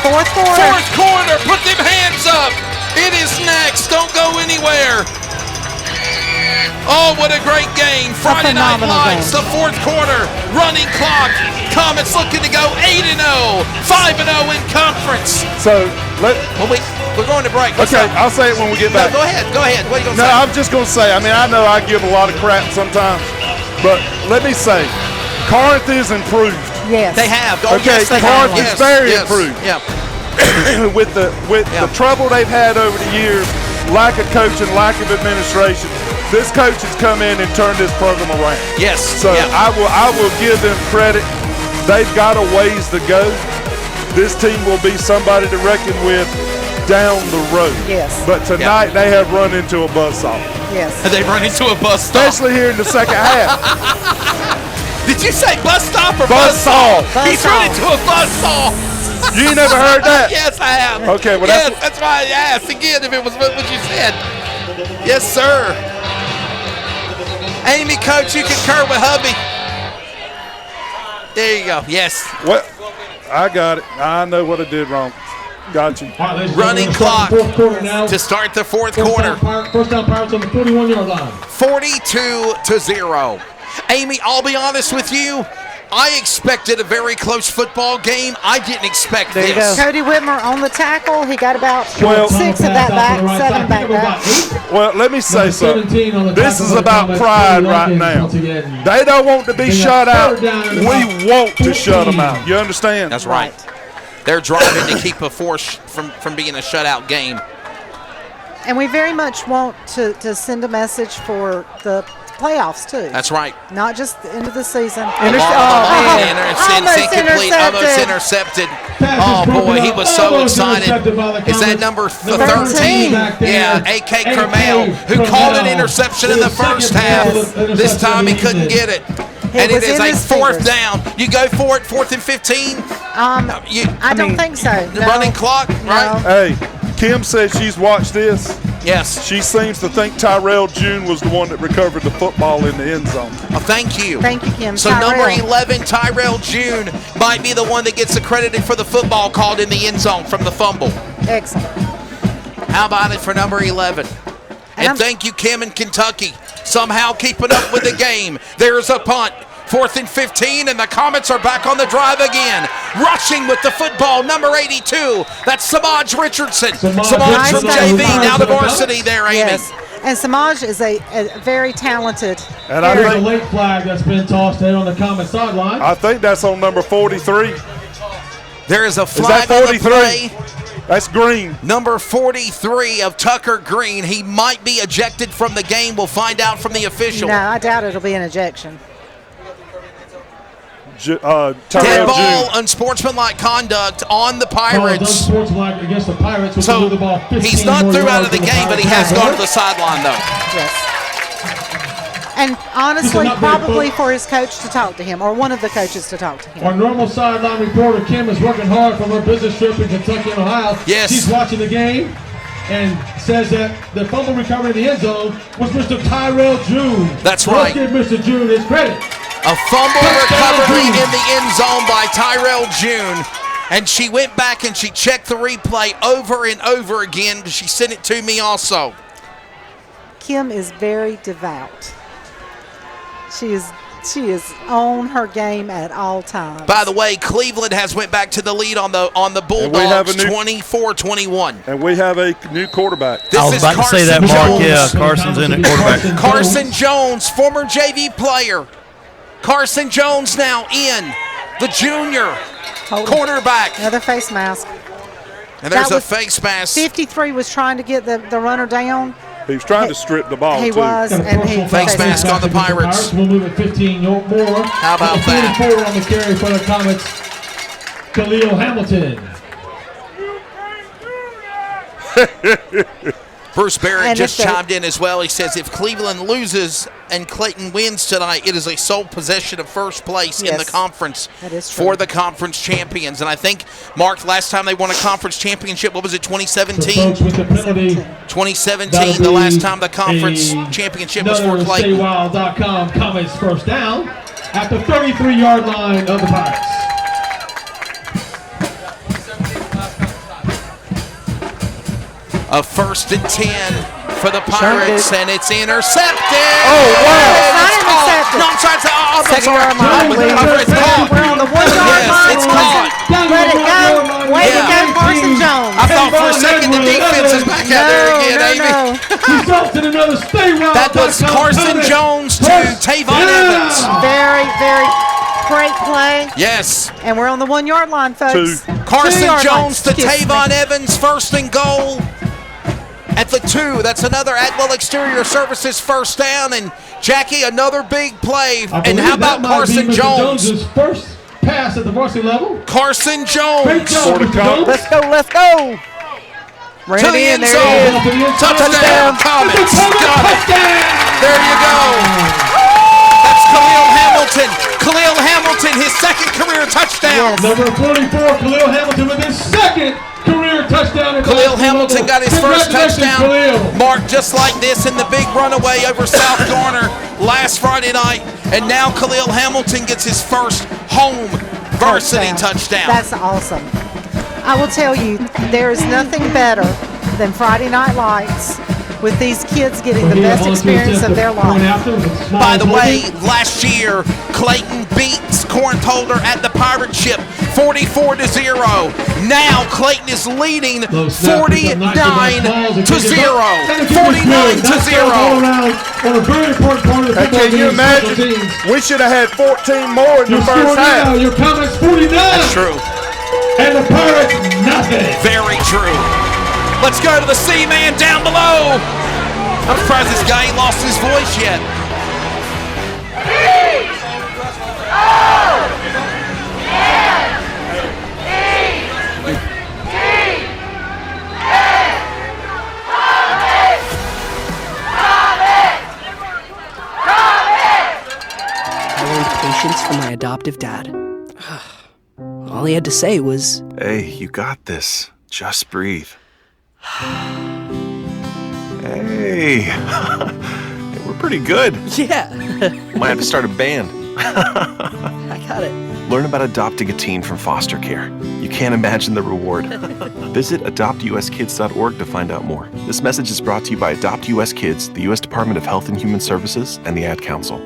Fourth quarter. Fourth quarter. Put them hands up. It is next. Don't go anywhere. Oh, what a great game. Friday Night Lights, the fourth quarter, running clock. Comets looking to go 8-0, 5-0 in conference. So, we're going to break. Okay, I'll say it when we get back. No, go ahead. What are you going to say? No, I'm just going to say, I mean, I know I give a lot of crap sometimes, but let me say, Corinth is improved. Yes. They have. Oh, okay, yes, they Corinth have. is very improved. Yeah. with the trouble they've had over the years, lack of coaching, lack of administration, this coach has come in and turned this program around. Yes. So I will give them credit. They've got a ways to go. This team will be somebody to reckon with. down the road. Yes. But tonight they have run into a buzzsaw. Yes. They run into a bus stop. Especially here in the second half. Did you say bus stop or Buzzsaw. He's run into a bus saw. You ain't never heard that? Yes, I have. Okay, well that's why I asked again if it was what you said. Yes, sir. Amy, Coach, you concur with hubby. There you go. Yes. What? I got it. I know what I did wrong. Got you. Running clock to start the fourth quarter. First down Pirates on the 41-yard line. 42-0. Amy, I'll be honest with you. I expected a very close football game. I didn't expect There you this. go. Cody Whitmer on the tackle. He got about Well, 6 of that back, 7 back there. Well, let me say something. This is about pride right now. They don't want to be shut out. We want to shut them out. You understand? That's right. They're driving to keep a force from being a shutout game. And we very much want to send a message for the playoffs, too. That's right. Not just the end of the season. Almost intercepted. Oh, boy, he was so excited. Is that number 13? Yeah, A.K. Cromell, who called an interception in the first half. This time he couldn't get it. And it is a fourth down. You go for it, 4th and 15? I don't think so. The running clock, right? Hey, Kim said she's watched this. Yes. She seems to think Tyrell June was the one that recovered the football in the end zone. Oh, thank you. Thank you, Kim. So number 11, Tyrell June, might be the one that gets accredited for the football called in the end zone from the fumble. Excellent. How about it for number 11? And thank you, Kim in Kentucky, somehow keeping up with the game. There's a punt. 4th and 15, and the Comets are back on the drive again. Rushing with the football, number 82. That's Samaj Richardson. Samaj from JV, now to varsity there, Amy. Yes. And Samaj is a very talented. And there's a late flag that's been tossed in on the Comet sideline. I think that's on number 43. There is a flag on the play. That's Green. Number 43 of Tucker Green. He might be ejected from the game. We'll find out from the official. No, I doubt it'll be an ejection. Dead ball, unsportsmanlike conduct on the Pirates. Unsportsmanlike against the Pirates. So he's not through out of the game, but he has gone to the sideline, though. Yes. And honestly, probably for his coach to talk to him, or one of the coaches to talk to him. Our normal sideline reporter, Kim, is working hard from her business trip in Kentucky and Ohio. Yes. She's watching the game and says that the fumble recovery in the end zone was Mr. Tyrell June. That's right. Let's give Mr. June his credit. A fumble recovery in the end zone by Tyrell June. And she went back and she checked the replay over and over again. She sent it to me also. Kim is very devout. She is on her game at all times. By the way, Cleveland has went back to the lead on the Bulldogs, 24-21. And we have a new quarterback. I was about to say that, Mark. Yeah, Carson's in at quarterback. Carson Jones, former JV player. Carson Jones now in, the junior quarterback. Another face mask. And there's a face mask. 53 was trying to get the runner down. He was trying to strip the ball, He was, and he face mask on the Pirates. We'll move at 15 more. How about that? 44 on the carry for the Comets. Khalil Hamilton. Bruce Barrett just chimed in as well. He says if Cleveland loses and Clayton wins tonight, it is a sole possession of first place in the conference for the conference champions. And I think, Mark, last time they won a conference championship, what was it, 2017? 2017, the last time the conference championship was for Clayton. StayWild.com Comets first down at the 33-yard line of the Pirates. A 1st and 10 for the Pirates, and it's intercepted. Oh, wow. It's not intercepted. No, I'm sorry. Second yard line, I believe. It's caught. We're on the 1-yard line. Yes, it's caught. Let it go. Way to go, Carson Jones. I thought for a second the defense is back out there again, Amy. That was Carson Jones to Tavon Evans. Very, very great play. Yes. And we're on the 1-yard line, folks. Carson Jones to Excuse Tavon me. Evans, 1st and goal. At the 2, that's another Atwell Exterior Services first down. And Jackie, another big play. And how about Carson Jones? First pass at the varsity level. Carson Jones. Let's go. Ran to it the in. end There zone. it is. Touchdown, Comets. Got it. There you go. That's Khalil Hamilton. Khalil Hamilton, his second career touchdown. Number 44, Khalil Hamilton with his second career touchdown. Khalil Hamilton got his first touchdown. Khalil. Marked just like this in the big runaway over South Garner last Friday night. And now Khalil Hamilton gets his first home varsity touchdown. That's awesome. I will tell you, there is nothing better than Friday Night Lights with these kids getting the best experience of their life. By the way, last year, Clayton beats Corinth-Holder at the Pirate Ship 44-0. Now Clayton is leading 49-0. 49-0. Can you imagine? We should have had 14 more in the first half. Your Comets 49. That's true. And the Pirates nothing. Very true. Let's go to the C-Man down below. I'm surprised this guy ain't lost his voice yet. I learned patience from my adoptive dad. All he had to say was, "Hey, you got this. Just breathe." Hey, we're pretty good. Yeah. Might have to start a band. I got it. Learn about adopting a teen from foster care. You can't imagine the reward. Visit adoptuskids.org to find out more. This message is brought to you by Adopt US Kids, the U.S. Department of Health and Human Services, and the Ad Council.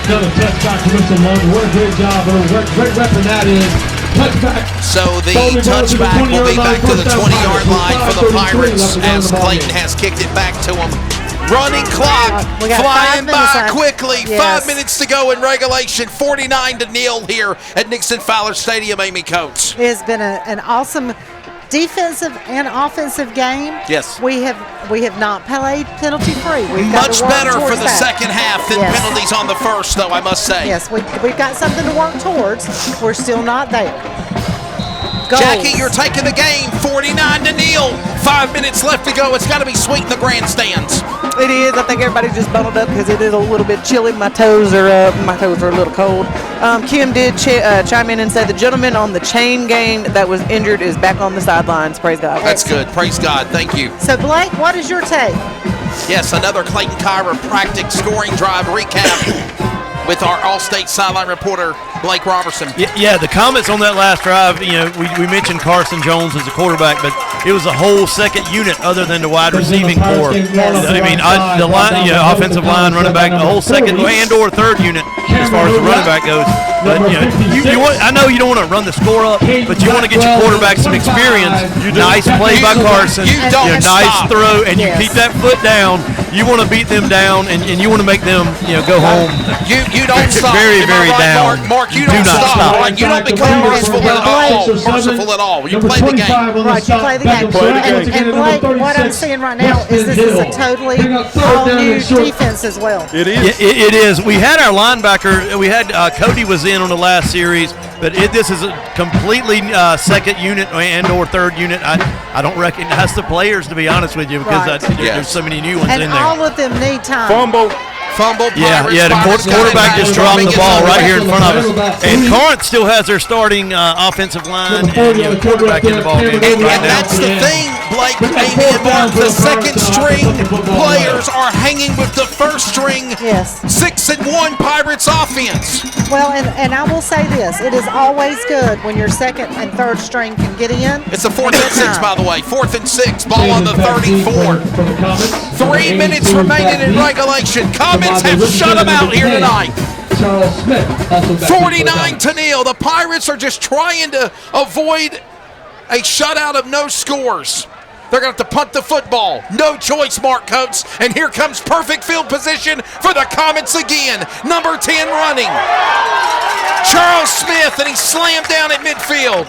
Another touchback to Mr. Long. What a great job. What a great weapon that is. Touchback. So the touchback will be back to the 20-yard line for the Pirates as Clayton has kicked it back to him. Running clock flying by quickly. 5 minutes to go in regulation. 49-0 here at Nixon-Fowler Stadium, Amy Coates. It has been an awesome defensive and offensive game. Yes. We have not played penalty free. Much better for the second half than penalties on the first, though, I must say. Yes, we've got something to work towards. We're still not there. Goals. Jackie, you're taking the game 49-0. 5 minutes left to go. It's got to be sweet in the grandstands. It is. I think everybody's just bundled up because it is a little bit chilly. My toes are a little cold. Kim did chime in and say the gentleman on the chain gang that was injured is back on the sidelines. Praise God. That's good. Praise God. Thank you. So, Blake, what is your take? Yes, another Clayton chiropractic scoring drive recap with our All-State sideline reporter, Blake Robertson. Yeah, the Comets on that last drive, we mentioned Carson Jones as a quarterback, but it was a whole second unit other than the wide receiving core. I mean, the line, offensive line, running back, the whole second and or third unit as far as the running back goes. But I know you don't want to run the score up, but you want to get your quarterback some experience. Nice play by Carson, nice throw, and you keep that foot down. You want to beat them down, and you want to make them go home. You don't stop. Very, very down. Mark, you don't stop. Right? You don't become merciful at all. You play the game. Right, you play the game. And Blake, what I'm seeing right now is this is a totally all-new defense as well. It is. It is. We had our linebacker. We had Cody was in on the last series, but this is a completely second unit and or third unit. I don't recognize the players, to be honest with you, because there's so many new ones in there. And all of them need time. Fumble. The quarterback just dropped the ball right here in front of us. And Corinth still has their starting offensive line and quarterback in the ball game. And that's the thing, Blake, Amy and Mark. The second string players are hanging with the first string 6-1 Pirates offense. Well, and I will say this. It is always good when your second and third string can get in. It's a 4th and 6, by the way. 4th and 6. Ball on the 34. 3 minutes remaining in regulation. Comets have shut them out here tonight. 49-0. The Pirates are just trying to avoid a shutout of no scores. They're going to have to punt the football. No choice, Mark Coates. And here comes perfect field position for the Comets again. Number 10 running. Charles Smith, and he slammed down at midfield.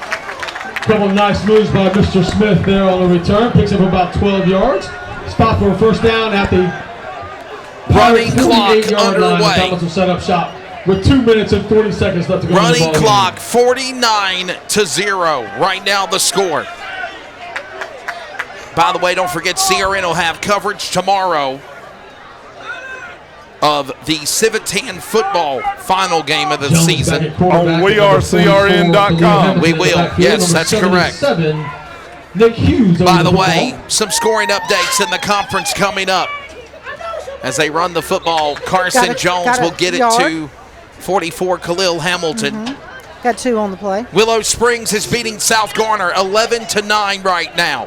Couple of nice moves by Mr. Smith there on the return. Picks up about 12 yards. Stop for a first down at the running clock underway. Comets will set up shop with 2 minutes and 40 seconds left to go. Running clock 49-0. Right now the score. By the way, don't forget CRN will have coverage tomorrow of the Civitan football final game of the season. On wearecrn.com. We will. Yes, that's correct. Nick Hughes. By the way, some scoring updates in the conference coming up. As they run the football, Carson Jones will get it to 44, Khalil Hamilton. Got 2 on the play. Willow Springs is beating South Garner 11-9 right now.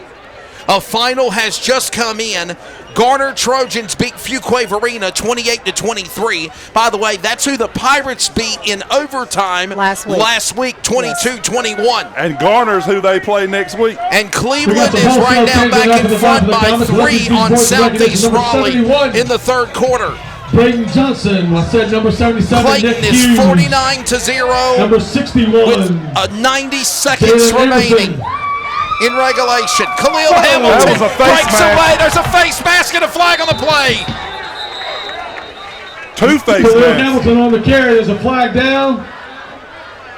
A final has just come in. Garner Trojans beat Fuquay-Varina 28-23. By the way, that's who the Pirates beat in overtime last week 22-21. And Garner's who they play next week. And Cleveland is right now back in front by 3 on Southeast Raleigh in the third quarter. Braden Johnson, I said number 77. Clayton is 49-0 number 61 with 90 seconds remaining in regulation. Khalil Hamilton breaks away. There's a face mask and a flag on the play. 2 face masks. Khalil Hamilton on the carry. There's a flag down.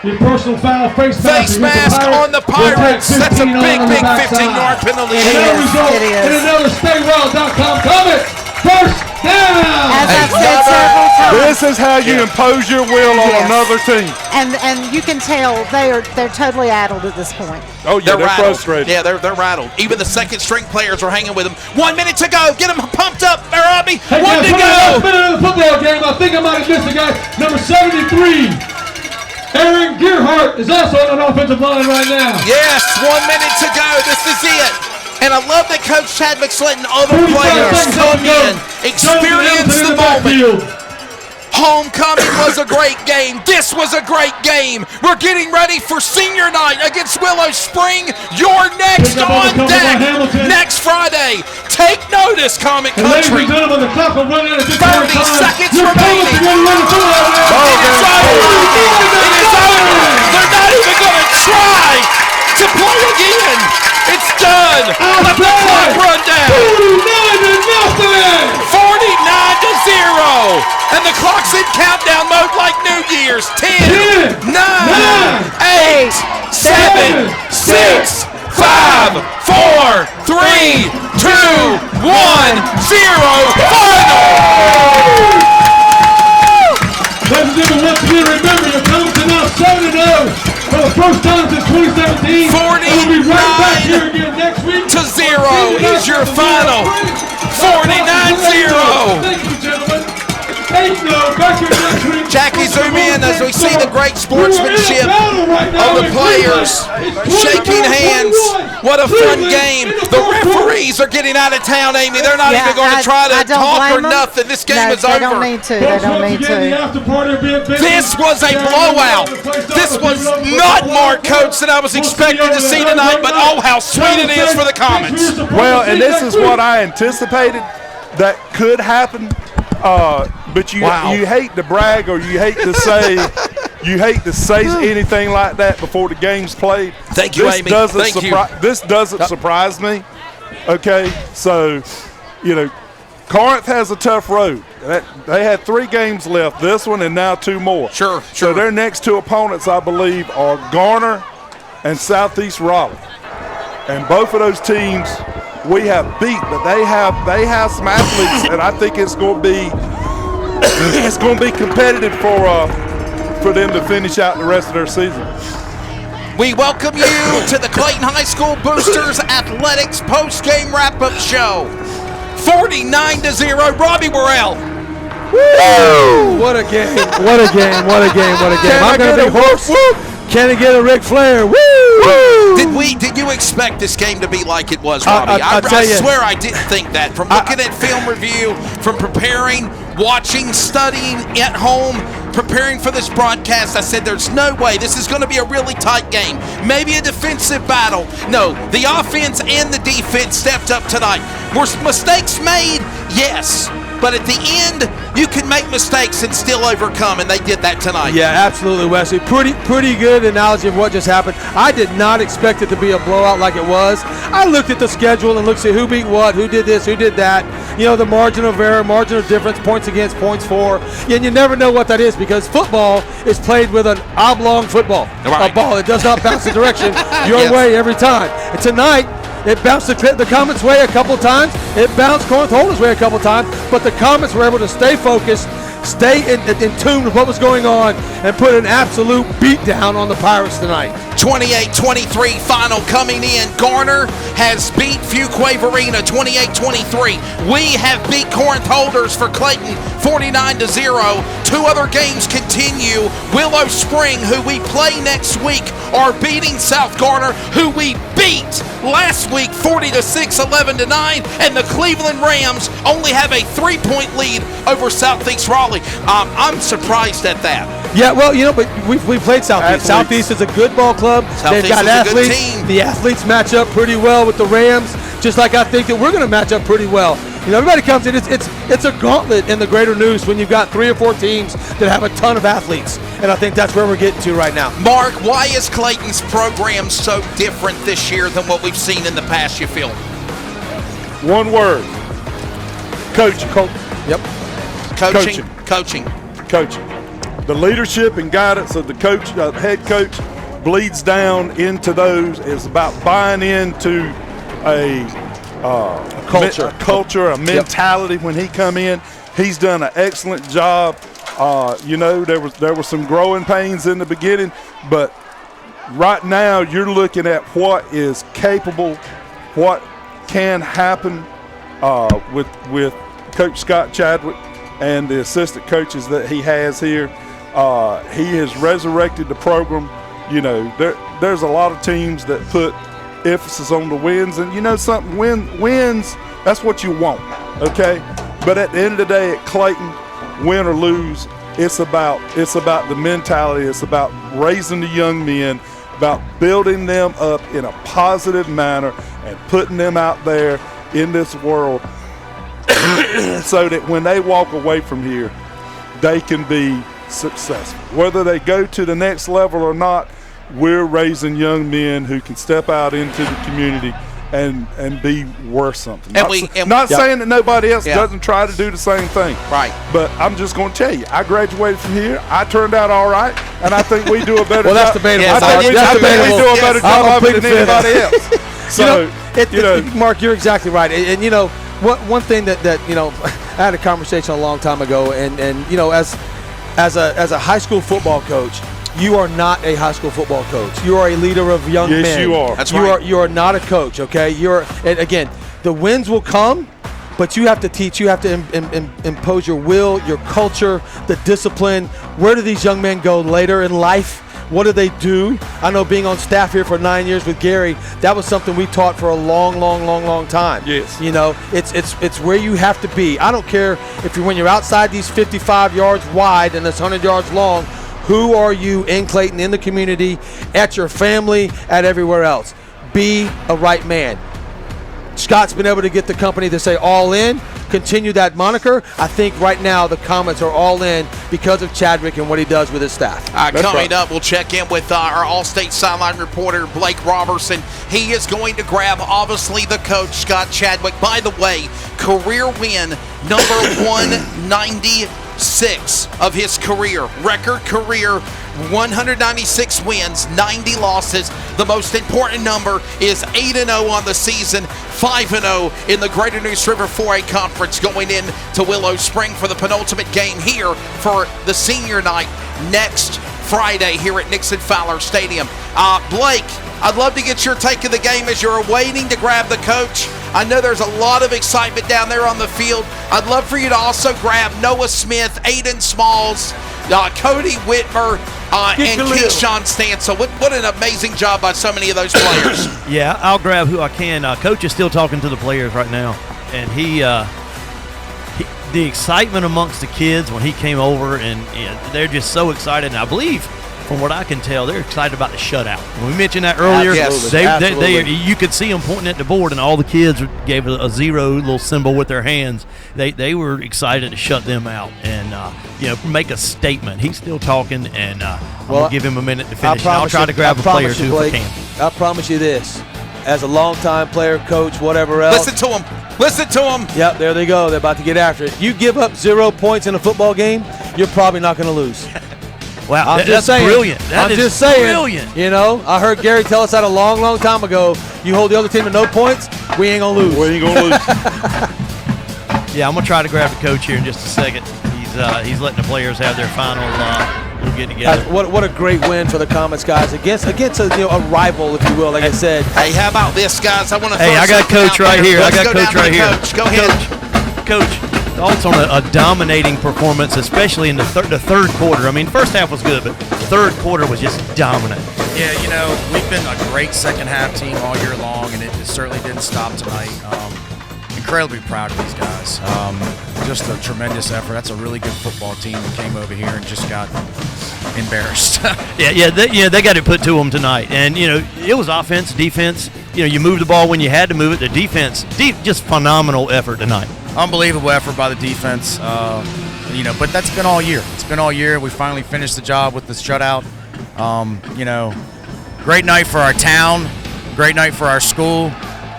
Your personal foul, face mask on the Pirates. That's a big 15-yard penalty. Another result in another StayWell.com comment. First down. As I've said several times. This is how you impose your will on another team. And you can tell they're totally addled at this point. Oh yeah, they're frustrated. Yeah, they're rattled. Even the second string players are hanging with them. 1 minute to go. Get them pumped up, Robbie. Hey, 1 to go. Last minute of the football game. I think I might have missed a guy. Number 73. Aaron Gearhart is also on an offensive line right now. Yes, 1 minute to go. This is it. And I love that Coach Chad McSlin and other players come in, experience the moment. Homecoming was a great game. This was a great game. We're getting ready for senior night against Willow Spring. You're next on deck next Friday. Take notice, Comet Country. 30 seconds remaining. It is over. It is over. They're not even going to try to play again. It's done. Let the clock run down. 49-0. And the clock's in countdown mode like New Year's. 10, 9, 8, 7, 6, 5, 4, 3, 2, 1, 0. Final. Ladies and gentlemen, once again, remember your Comets are now 7-0 for the first time since 2017. 49 we'll be right back here again next week. to 0 is your final. 49-0. Thank you, gentlemen. 8-0. Back here next week. Jackie, zoom in as we see the great sportsmanship of the players shaking hands. What a fun game. The referees are getting out of town, Amy. They're not even going to try to talk or nothing. This game is over. They don't need to. They don't need to. This was a blowout. This was not Mark Coates that I was expecting to see tonight, but oh, how sweet it is for the Comets. Well, and this is what I anticipated that could happen. But you hate to brag or you hate to say anything like that before the game's played. Thank you, Amy. This doesn't surprise me. Okay, so Corinth has a tough road. They had 3 games left, this one and now 2 more. Sure. So their next 2 opponents, I believe, are Garner and Southeast Raleigh. And both of those teams we have beat, but they have some athletes, and I think it's going to be competitive for them to finish out the rest of their season. We welcome you to the Clayton High School Boosters Athletics post-game wrap-up show. 49-0, Robbie Burrell. Woo! What a game! What a game! What a game! What a game! I'm going to be hoarse. Can he get a Ric Flair? Woo! Did you expect this game to be like it was, Robbie? I swear I didn't think that. From looking at film review, from preparing, watching, studying at home, preparing for this broadcast, I said there's no way this is going to be a really tight game. Maybe a defensive battle. No, the offense and the defense stepped up tonight. Were mistakes made? Yes. But at the end, you can make mistakes and still overcome, and they did that tonight. Yeah, absolutely, Wesley. Pretty good analogy of what just happened. I did not expect it to be a blowout like it was. I looked at the schedule and looked at who beat what, who did this, who did that. The margin of error, margin of difference, points against, points for. And you never know what that is because football is played with an oblong football. Right. A ball. It does not bounce the direction your way every time. And tonight, It bounced the Comets' way a couple times. It bounced Corinth-Holders' way a couple times. But the Comets were able to stay focused, stay in tune with what was going on, and put an absolute beat down on the Pirates tonight. 28-23 final coming in. Garner has beat Fuquay-Varina 28-23. We have beat Corinth-Holders for Clayton 49-0. Two other games continue. Willow Spring, who we play next week, are beating South Garner, who we beat last week 40-6, 11-9, and the Cleveland Rams only have a 3-point lead over Southeast Raleigh. I'm surprised at that. Yeah, well, but we played Southeast. Southeast is a good ball club. They've got athletes. A good team. The athletes match up pretty well with the Rams, just like I think that we're going to match up pretty well. Everybody comes in. It's a gauntlet in the Greater Neuse when you've got 3 or 4 teams that have a ton of athletes, and I think that's where we're getting to right now. Mark, why is Clayton's program so different this year than what we've seen in the past, you feel? One word. Coaching. Yep. Coaching. The leadership and guidance of the coach, head coach, bleeds down into those. It's about buying into a culture, a mentality. Yep. When he come in, he's done an excellent job. There were some growing pains in the beginning, but right now you're looking at what is capable, what can happen with Coach Scott Chadwick and the assistant coaches that he has here. He has resurrected the program. There's a lot of teams that put emphasis on the wins, and something, wins, that's what you want, okay? But at the end of the day, at Clayton, win or lose, it's about the mentality. It's about raising the young men, about building them up in a positive manner and putting them out there in this world so that when they walk away from here, they can be successful. Whether they go to the next level or not, we're raising young men who can step out into the community and be worth something. Not saying that nobody else doesn't try to do the same thing. Right. But I'm just going to tell you, I graduated from here. I turned out all right, and I think we do a better job. Well, that's debatable. I think we do a better job of it than anybody else. So, Mark, you're exactly right. And one thing that I had a conversation a long time ago, and as a high school football coach, you are not a high school football coach. You are a leader of young men. Yes, you are. That's right. You are not a coach, okay? And again, the wins will come, but you have to teach. You have to impose your will, your culture, the discipline. Where do these young men go later in life? What do they do? I know being on staff here for 9 years with Gary, that was something we taught for a long time. Yes. It's where you have to be. I don't care if when you're outside these 55 yards wide and it's 100 yards long. Who are you in Clayton, in the community, at your family, at everywhere else? Be a right man. Scott's been able to get the company to say all in, continue that moniker. I think right now the Comets are all in because of Chadwick and what he does with his staff. Coming up, we'll check in with our All-State sideline reporter, Blake Robertson. He is going to grab, obviously, the coach, Scott Chadwick. By the way, career win number 196 of his career. Record career, 196 wins, 90 losses. The most important number is 8-0 on the season, 5-0 in the Greater Neuse River 4A Conference, going in to Willow Spring for the penultimate game here for the senior night next Friday here at Nixon-Fowler Stadium. Blake, I'd love to get your take of the game as you're waiting to grab the coach. I know there's a lot of excitement down there on the field. I'd love for you to also grab Noah Smith, Aiden Smalls, Cody Whitmer, and Keyshawn Stansel. What an amazing job by so many of those players. Yeah, I'll grab who I can. Coach is still talking to the players right now, and the excitement amongst the kids when he came over, and they're just so excited. And I believe, from what I can tell, they're excited about the shutout. When we mentioned that earlier, Absolutely. You could see them pointing at the board, and all the kids gave a zero little symbol with their hands. They were excited to shut them out and make a statement. He's still talking, and I'll give him a minute to finish. I'll try to grab a player or two if I can. I promise you this, as a longtime player, coach, whatever else. Listen to him. Yep, there they go. They're about to get after it. You give up 0 points in a football game, you're probably not going to lose. Wow, I'm that's brilliant. That is just saying. Brilliant. You know, I heard Gary tell us that a long, long time ago. You hold the other team to no points, we ain't gonna lose. We ain't gonna lose. Yeah, I'm gonna try to grab the coach here in just a second. He's letting the players have their final little get together. What a great win for the Comets, guys, against a rival, if you will. Like I said. Hey, how about this, guys? I want to. Hey, I got coach right here. Let's go ahead. Coach, thoughts on a dominating performance, especially in the third quarter. I mean, first half was good, but third quarter was just dominant. Yeah, you know, we've been a great second half team all year long, and it certainly didn't stop tonight. Incredibly proud of these guys. Just a tremendous effort. That's a really good football team that came over here and just got embarrassed. They got it put to them tonight, and it was offense, defense. You moved the ball when you had to move it. The defense, just phenomenal effort tonight. Unbelievable effort by the defense. But that's been all year. It's been all year. We finally finished the job with the shutout. Great night for our town. Great night for our school.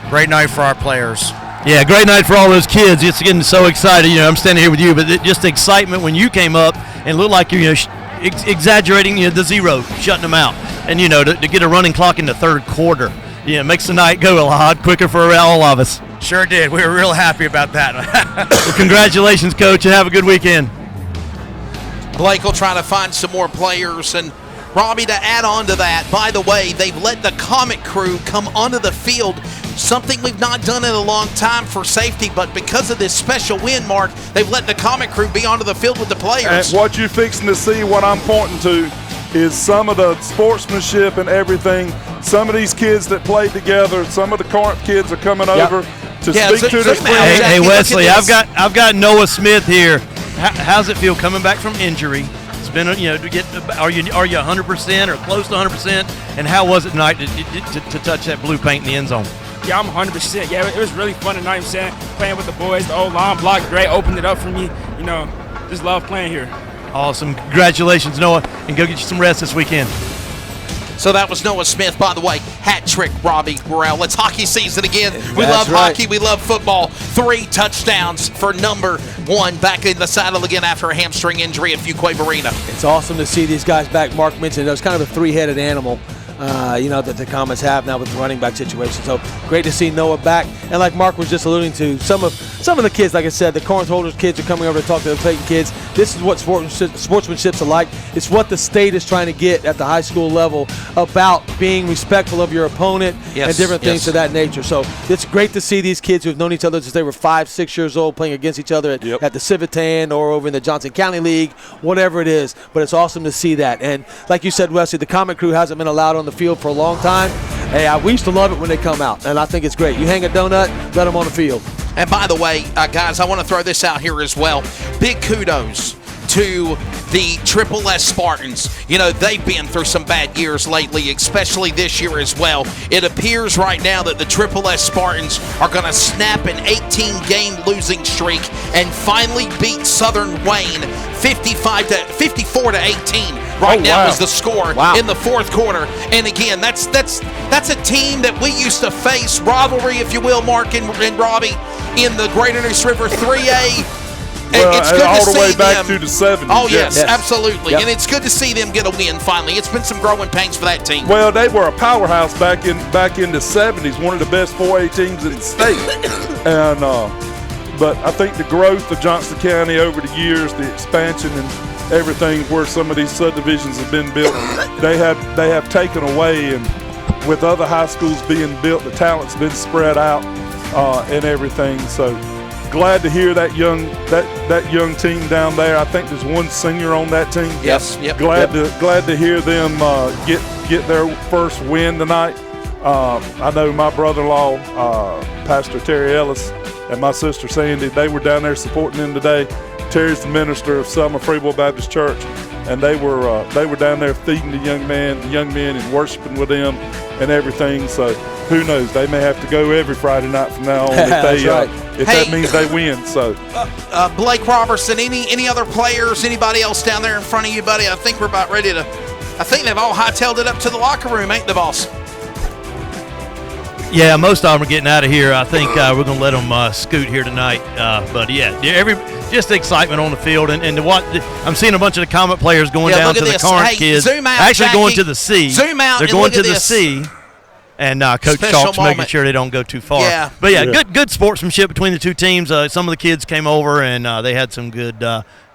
Great night for our players. Yeah, great night for all those kids. Just getting so excited. I'm standing here with you, but just the excitement when you came up and looked like you're exaggerating the zero, shutting them out, and to get a running clock in the third quarter. It makes the night go a lot quicker for all of us. Sure did. We were real happy about that. Well, congratulations, Coach, and have a good weekend. Blake will try to find some more players. And Robbie, to add on to that, by the way, they've let the Comet crew come onto the field, something we've not done in a long time for safety, but because of this special win, Mark, they've let the Comet crew be onto the field with the players. And what you're fixing to see, what I'm pointing to, is some of the sportsmanship and everything. Some of these kids that played together, some of the Corinth kids are coming over to speak to their friends. Hey, Wesley, I've got Noah Smith here. How's it feel coming back from injury? It's been, are you 100% or close to 100%? And how was it tonight to touch that blue paint in the end zone? Yeah, I'm 100%. Yeah, it was really fun tonight. Playing with the boys. The old line block great, opened it up for me. Just love playing here. Awesome. Congratulations, Noah, and go get you some rest this weekend. So that was Noah Smith. By the way, hat trick, Robbie Burrell. It's hockey season again. We love hockey. We love football. 3 touchdowns for number 1. Back in the saddle again after a hamstring injury at Fuquay Arena. It's awesome to see these guys back. Mark mentioned it was kind of a 3-headed animal. That the Comets have now with the running back situation. So great to see Noah back. And like Mark was just alluding to, some of the kids, like I said, the Corinth-Holders kids are coming over to talk to the Clayton kids. This is what sportsmanship's like. It's what the state is trying to get at the high school level about being respectful of your opponent and different things of that nature. So it's great to see these kids who have known each other since they were 5-6 years old playing against each other at the Civitan or over in the Johnson County League, whatever it is. But it's awesome to see that. And like you said, Wesley, the Comet crew hasn't been allowed on the field for a long time. Hey, we used to love it when they come out, and I think it's great. You hang a donut, let them on the field. And by the way, guys, I want to throw this out here as well. Big kudos to the Triple S Spartans. They've been through some bad years lately, especially this year as well. It appears right now that the Triple S Spartans are going to snap an 18-game losing streak and finally beat Southern Wayne 54 to 18. Right now is the score in the fourth quarter. And again, that's a team that we used to face, rivalry, if you will, Mark and Robbie, in the Greater Neuse River 3A. Well, it's good all to the way see back them. to the 70s. Oh, yes. Absolutely. Yep. And it's good to see them get a win finally. It's been some growing pains for that team. Well, they were a powerhouse back in the 70s, one of the best 4A teams in the state. And but I think the growth of Johnson County over the years, the expansion and everything where some of these subdivisions have been built, they have taken away, and with other high schools being built, the talent's been spread out and everything. So glad to hear that young team down there. I think there's one senior on that team. Yes. Yep. Glad to hear them get their first win tonight. I know my brother-in-law, Pastor Terry Ellis, and my sister Sandy, they were down there supporting them today. Terry's the minister of Selma Freewell Baptist Church, and they were down there feeding the young men and worshiping with them and everything. So who knows? They may have to go every Friday night from now on if that means they win. So Blake Robertson, any other players, anybody else down there in front of you, buddy? I think we're about ready to. I think they've all hightailed it up to the locker room, ain't the boss? Yeah, most of them are getting out of here. I think we're going to let them scoot here tonight. But yeah, just excitement on the field, and to what I'm seeing a bunch of the Comet players going down to the Corinth kids, zoom out, actually Jackie. going to the C. Zoom out. They're and going look to at the this. C. And Coach Special Chalk's making moment. sure they don't go too far. Yeah. But, good sportsmanship between the two teams. Some of the kids came over, and they had some good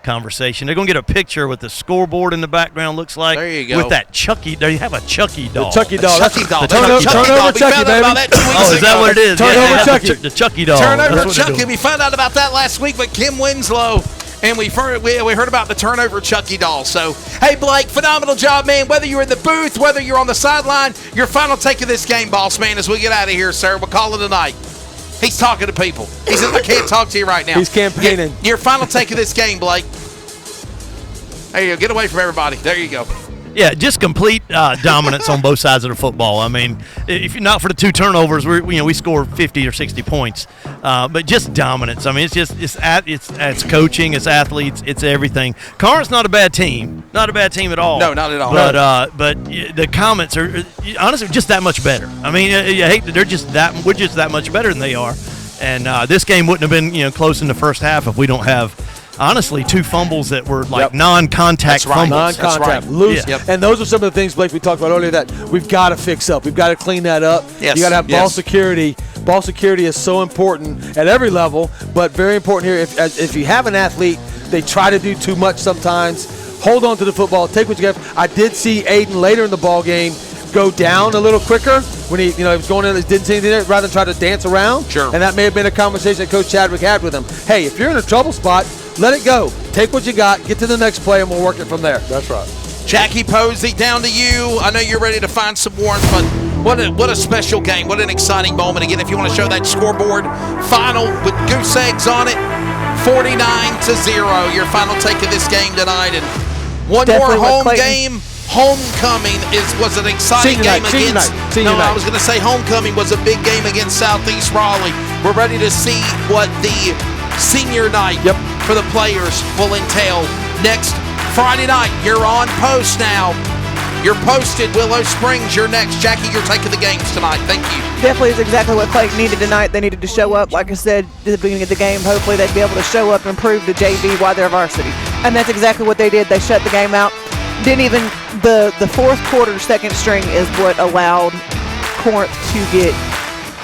conversation. They're going to get a picture with the scoreboard in the background, looks like. There you go. With that Chucky. There you have a Chucky doll. The Chucky doll. Chucky doll. Turn over Chucky, baby. Oh, is that what it is? Turn over Chucky. The Chucky doll. Turn over That's what they're Chucky. doing. We found out about that last week with Kim Winslow. And we heard about the turnover Chucky doll. So, hey, Blake, phenomenal job, man. Whether you're in the booth, whether you're on the sideline, your final take of this game, boss man, as we get out of here, sir. We'll call it a night. He's talking to people. He says, I can't talk to you right now. He's campaigning. Your final take of this game, Blake. There you go. Get away from everybody. There you go. Yeah, just complete dominance on both sides of the football. I mean, if you're not for the 2 turnovers, we score 50 or 60 points, but just dominance. I mean, it's coaching, it's athletes, it's everything. Corinth's not a bad team, not at all. No, not at all. But the Comets are honestly just that much better. I mean, you hate that we're just that much better than they are, and this game wouldn't have been close in the first half if we don't have. Honestly, 2 fumbles that were like non-contact fumbles. Non-contact, loose. Yep. And those are some of the things, Blake, we talked about earlier that we've got to fix up. We've got to clean that up. Yes. You got to have ball Yes. security. Ball security is so important at every level, but very important here. If you have an athlete, they try to do too much sometimes. Hold on to the football. Take what you get. I did see Aiden later in the ball game go down a little quicker when he was going in, didn't see anything there, rather than try to dance around. Sure. And that may have been a conversation that Coach Chadwick had with him. Hey, if you're in a trouble spot, let it go. Take what you got, get to the next play, and we'll work it from there. That's right. Jackie Posey, down to you. I know you're ready to find some warmth, but what a special game. What an exciting moment. Again, if you want to show that scoreboard, final with goose eggs on it, 49-0. Your final take of this game tonight. And one Definitely more home with Clayton. game. Homecoming was an exciting game against. I was going to say homecoming was a big game against Southeast Raleigh. We're ready to see what the senior night for the players will entail next Friday night. You're on post now. You're posted. Willow Springs, you're next. Jackie, your take of the games tonight. Thank you. Definitely is exactly what Clayton needed tonight. They needed to show up. Like I said at the beginning of the game, hopefully they'd be able to show up and prove to JV why they're varsity. And that's exactly what they did. They shut the game out. Didn't even the fourth quarter second string is what allowed Corinth to get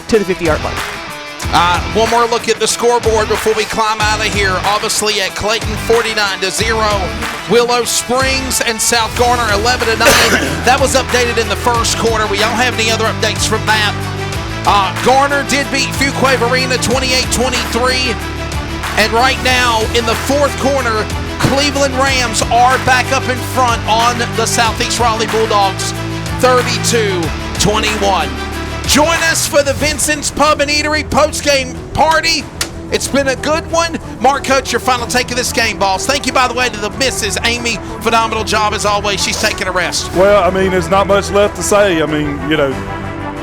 to the 50-yard line. One more look at the scoreboard before we climb out of here. Obviously at Clayton 49-0, Willow Springs and South Garner 11-9. That was updated in the first quarter. We don't have any other updates from that. Garner did beat Fuquay-Varina 28-23. And right now in the fourth quarter, Cleveland Rams are back up in front on the Southeast Raleigh Bulldogs 32-21. Join us for the Vincent's Pub and Eatery post-game party. It's been a good one. Mark Coach, your final take of this game, boss. Thank you, by the way, to the Mrs. Amy. Phenomenal job as always. She's taking a rest. Well, I mean, there's not much left to say. I mean,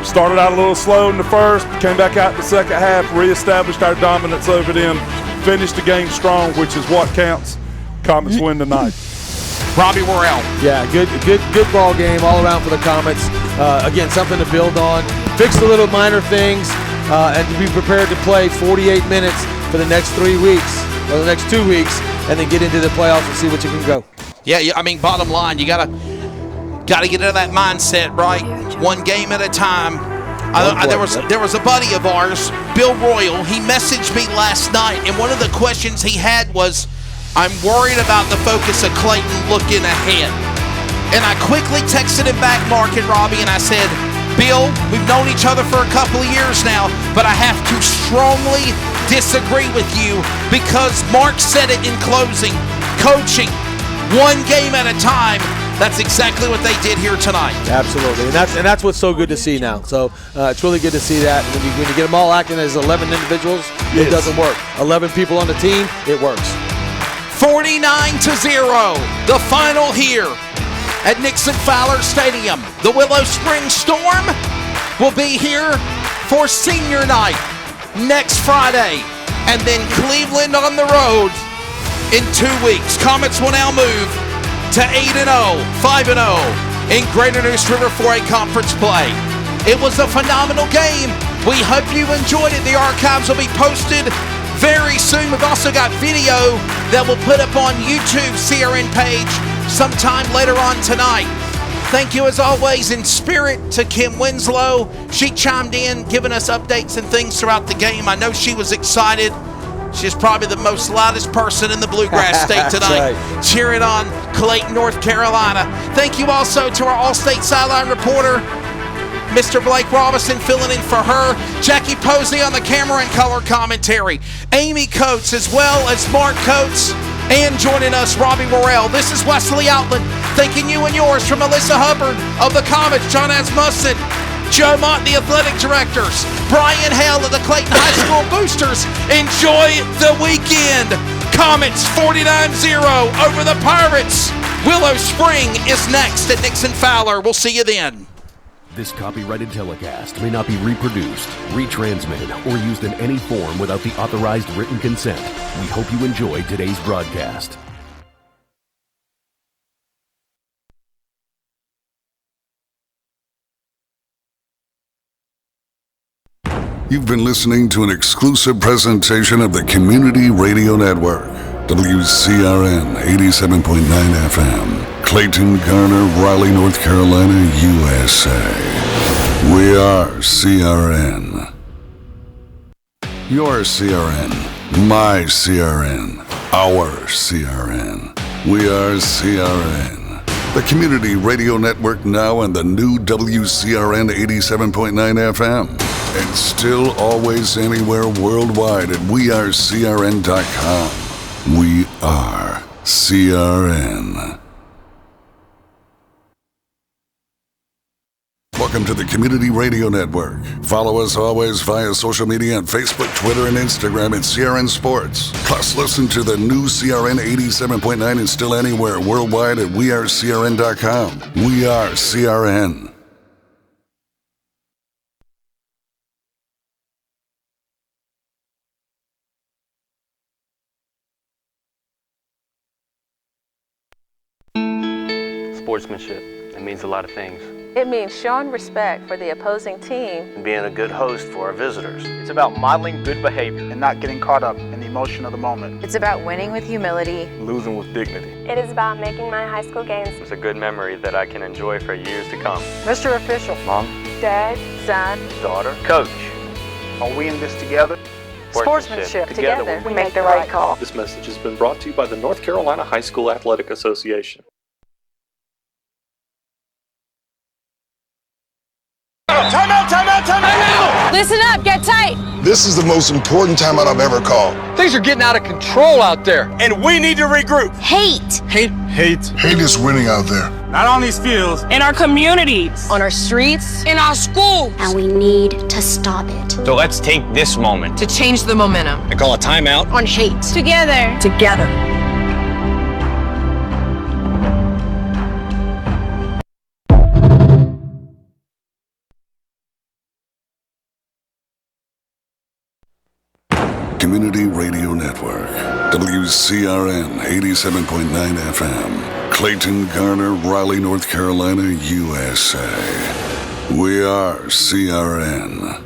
started out a little slow in the first, came back out in the second half, reestablished our dominance over them, finished the game strong, which is what counts. Comets win tonight. Robbie Worrell. Yeah, good ball game all around for the Comets. Again, something to build on. Fix the little minor things, and to be prepared to play 48 minutes for the next 3 weeks, or the next 2 weeks, and then get into the playoffs and see what you can go. Yeah, I mean, bottom line, you gotta get into that mindset, right? One game at a time. There was a buddy of ours, Bill Royal. He messaged me last night, and one of the questions he had was, I'm worried about the focus of Clayton looking ahead. And I quickly texted him back, Mark and Robbie, and I said, Bill, we've known each other for a couple of years now, but I have to strongly disagree with you because Mark said it in closing. Coaching, one game at a time. That's exactly what they did here tonight. Absolutely, and that's what's so good to see now. So it's really good to see that. When you get them all acting as 11 individuals, it doesn't work. 11 people on the team, it works. 49-0, the final here at Nixon-Fowler Stadium. The Willow Springs Storm will be here for senior night next Friday, and then Cleveland on the road in 2 weeks. Comets will now move to 8-0, 5-0 in Greater Neuse River 4A conference play. It was a phenomenal game. We hope you enjoyed it. The archives will be posted very soon. We've also got video that we'll put up on YouTube CRN page sometime later on tonight. Thank you as always in spirit to Kim Winslow. She chimed in, giving us updates and things throughout the game. I know she was excited. She's probably the most loudest person in the Bluegrass State tonight, cheering on Clayton, North Carolina. Thank you also to our All-State sideline reporter, Mr. Blake Robinson, filling in for her. Jackie Posey on the camera and color commentary. Amy Coates as well as Mark Coates. And joining us, Robbie Morrell. This is Wesley Outland, thanking you and yours from Melissa Hubbard of the Comets, John Asmussen, Joe Mott, the athletic directors, Brian Hale of the Clayton High School Boosters. Enjoy the weekend. Comets 49-0 over the Pirates. Willow Spring is next at Nixon-Fowler. We'll see you then. This copyrighted telecast may not be reproduced, retransmitted, or used in any form without the authorized written consent. We hope you enjoyed today's broadcast. You've been listening to an exclusive presentation of the Community Radio Network, WCRN 87.9 FM. Clayton, Garner, Raleigh, North Carolina, USA. We are CRN. Your CRN. My CRN. Our CRN. We are CRN. The Community Radio Network now and the new WCRN 87.9 FM. And still always anywhere worldwide at wearecrn.com. We are CRN. Welcome to the Community Radio Network. Follow us always via social media on Facebook, Twitter, and Instagram at CRN Sports. Plus, listen to the new CRN 87.9 and still anywhere worldwide at wearecrn.com. We are CRN. Sportsmanship. It means a lot of things. It means showing respect for the opposing team and being a good host for our visitors. It's about modeling good behavior and not getting caught up in the emotion of the moment. It's about winning with humility, losing with dignity. It is about making my high school games. It's a good memory that I can enjoy for years to come. Mr. Official. Mom. Dad. Son. Daughter. Coach. Are we in this together? Sportsmanship. Together we make the right call. This message has been brought to you by the North Carolina High School Athletic Association. Time out! Listen up, get tight. This is the most important timeout I've ever called. Things are getting out of control out there, and we need to regroup. Hate is winning out there. Not on these fields. In our communities. On our streets. In our schools. And we need to stop it. So let's take this moment to change the momentum. I call a timeout on hate. Together. Community Radio Network, WCRN 87.9 FM, Clayton, Garner, Raleigh, North Carolina, USA. We are CRN.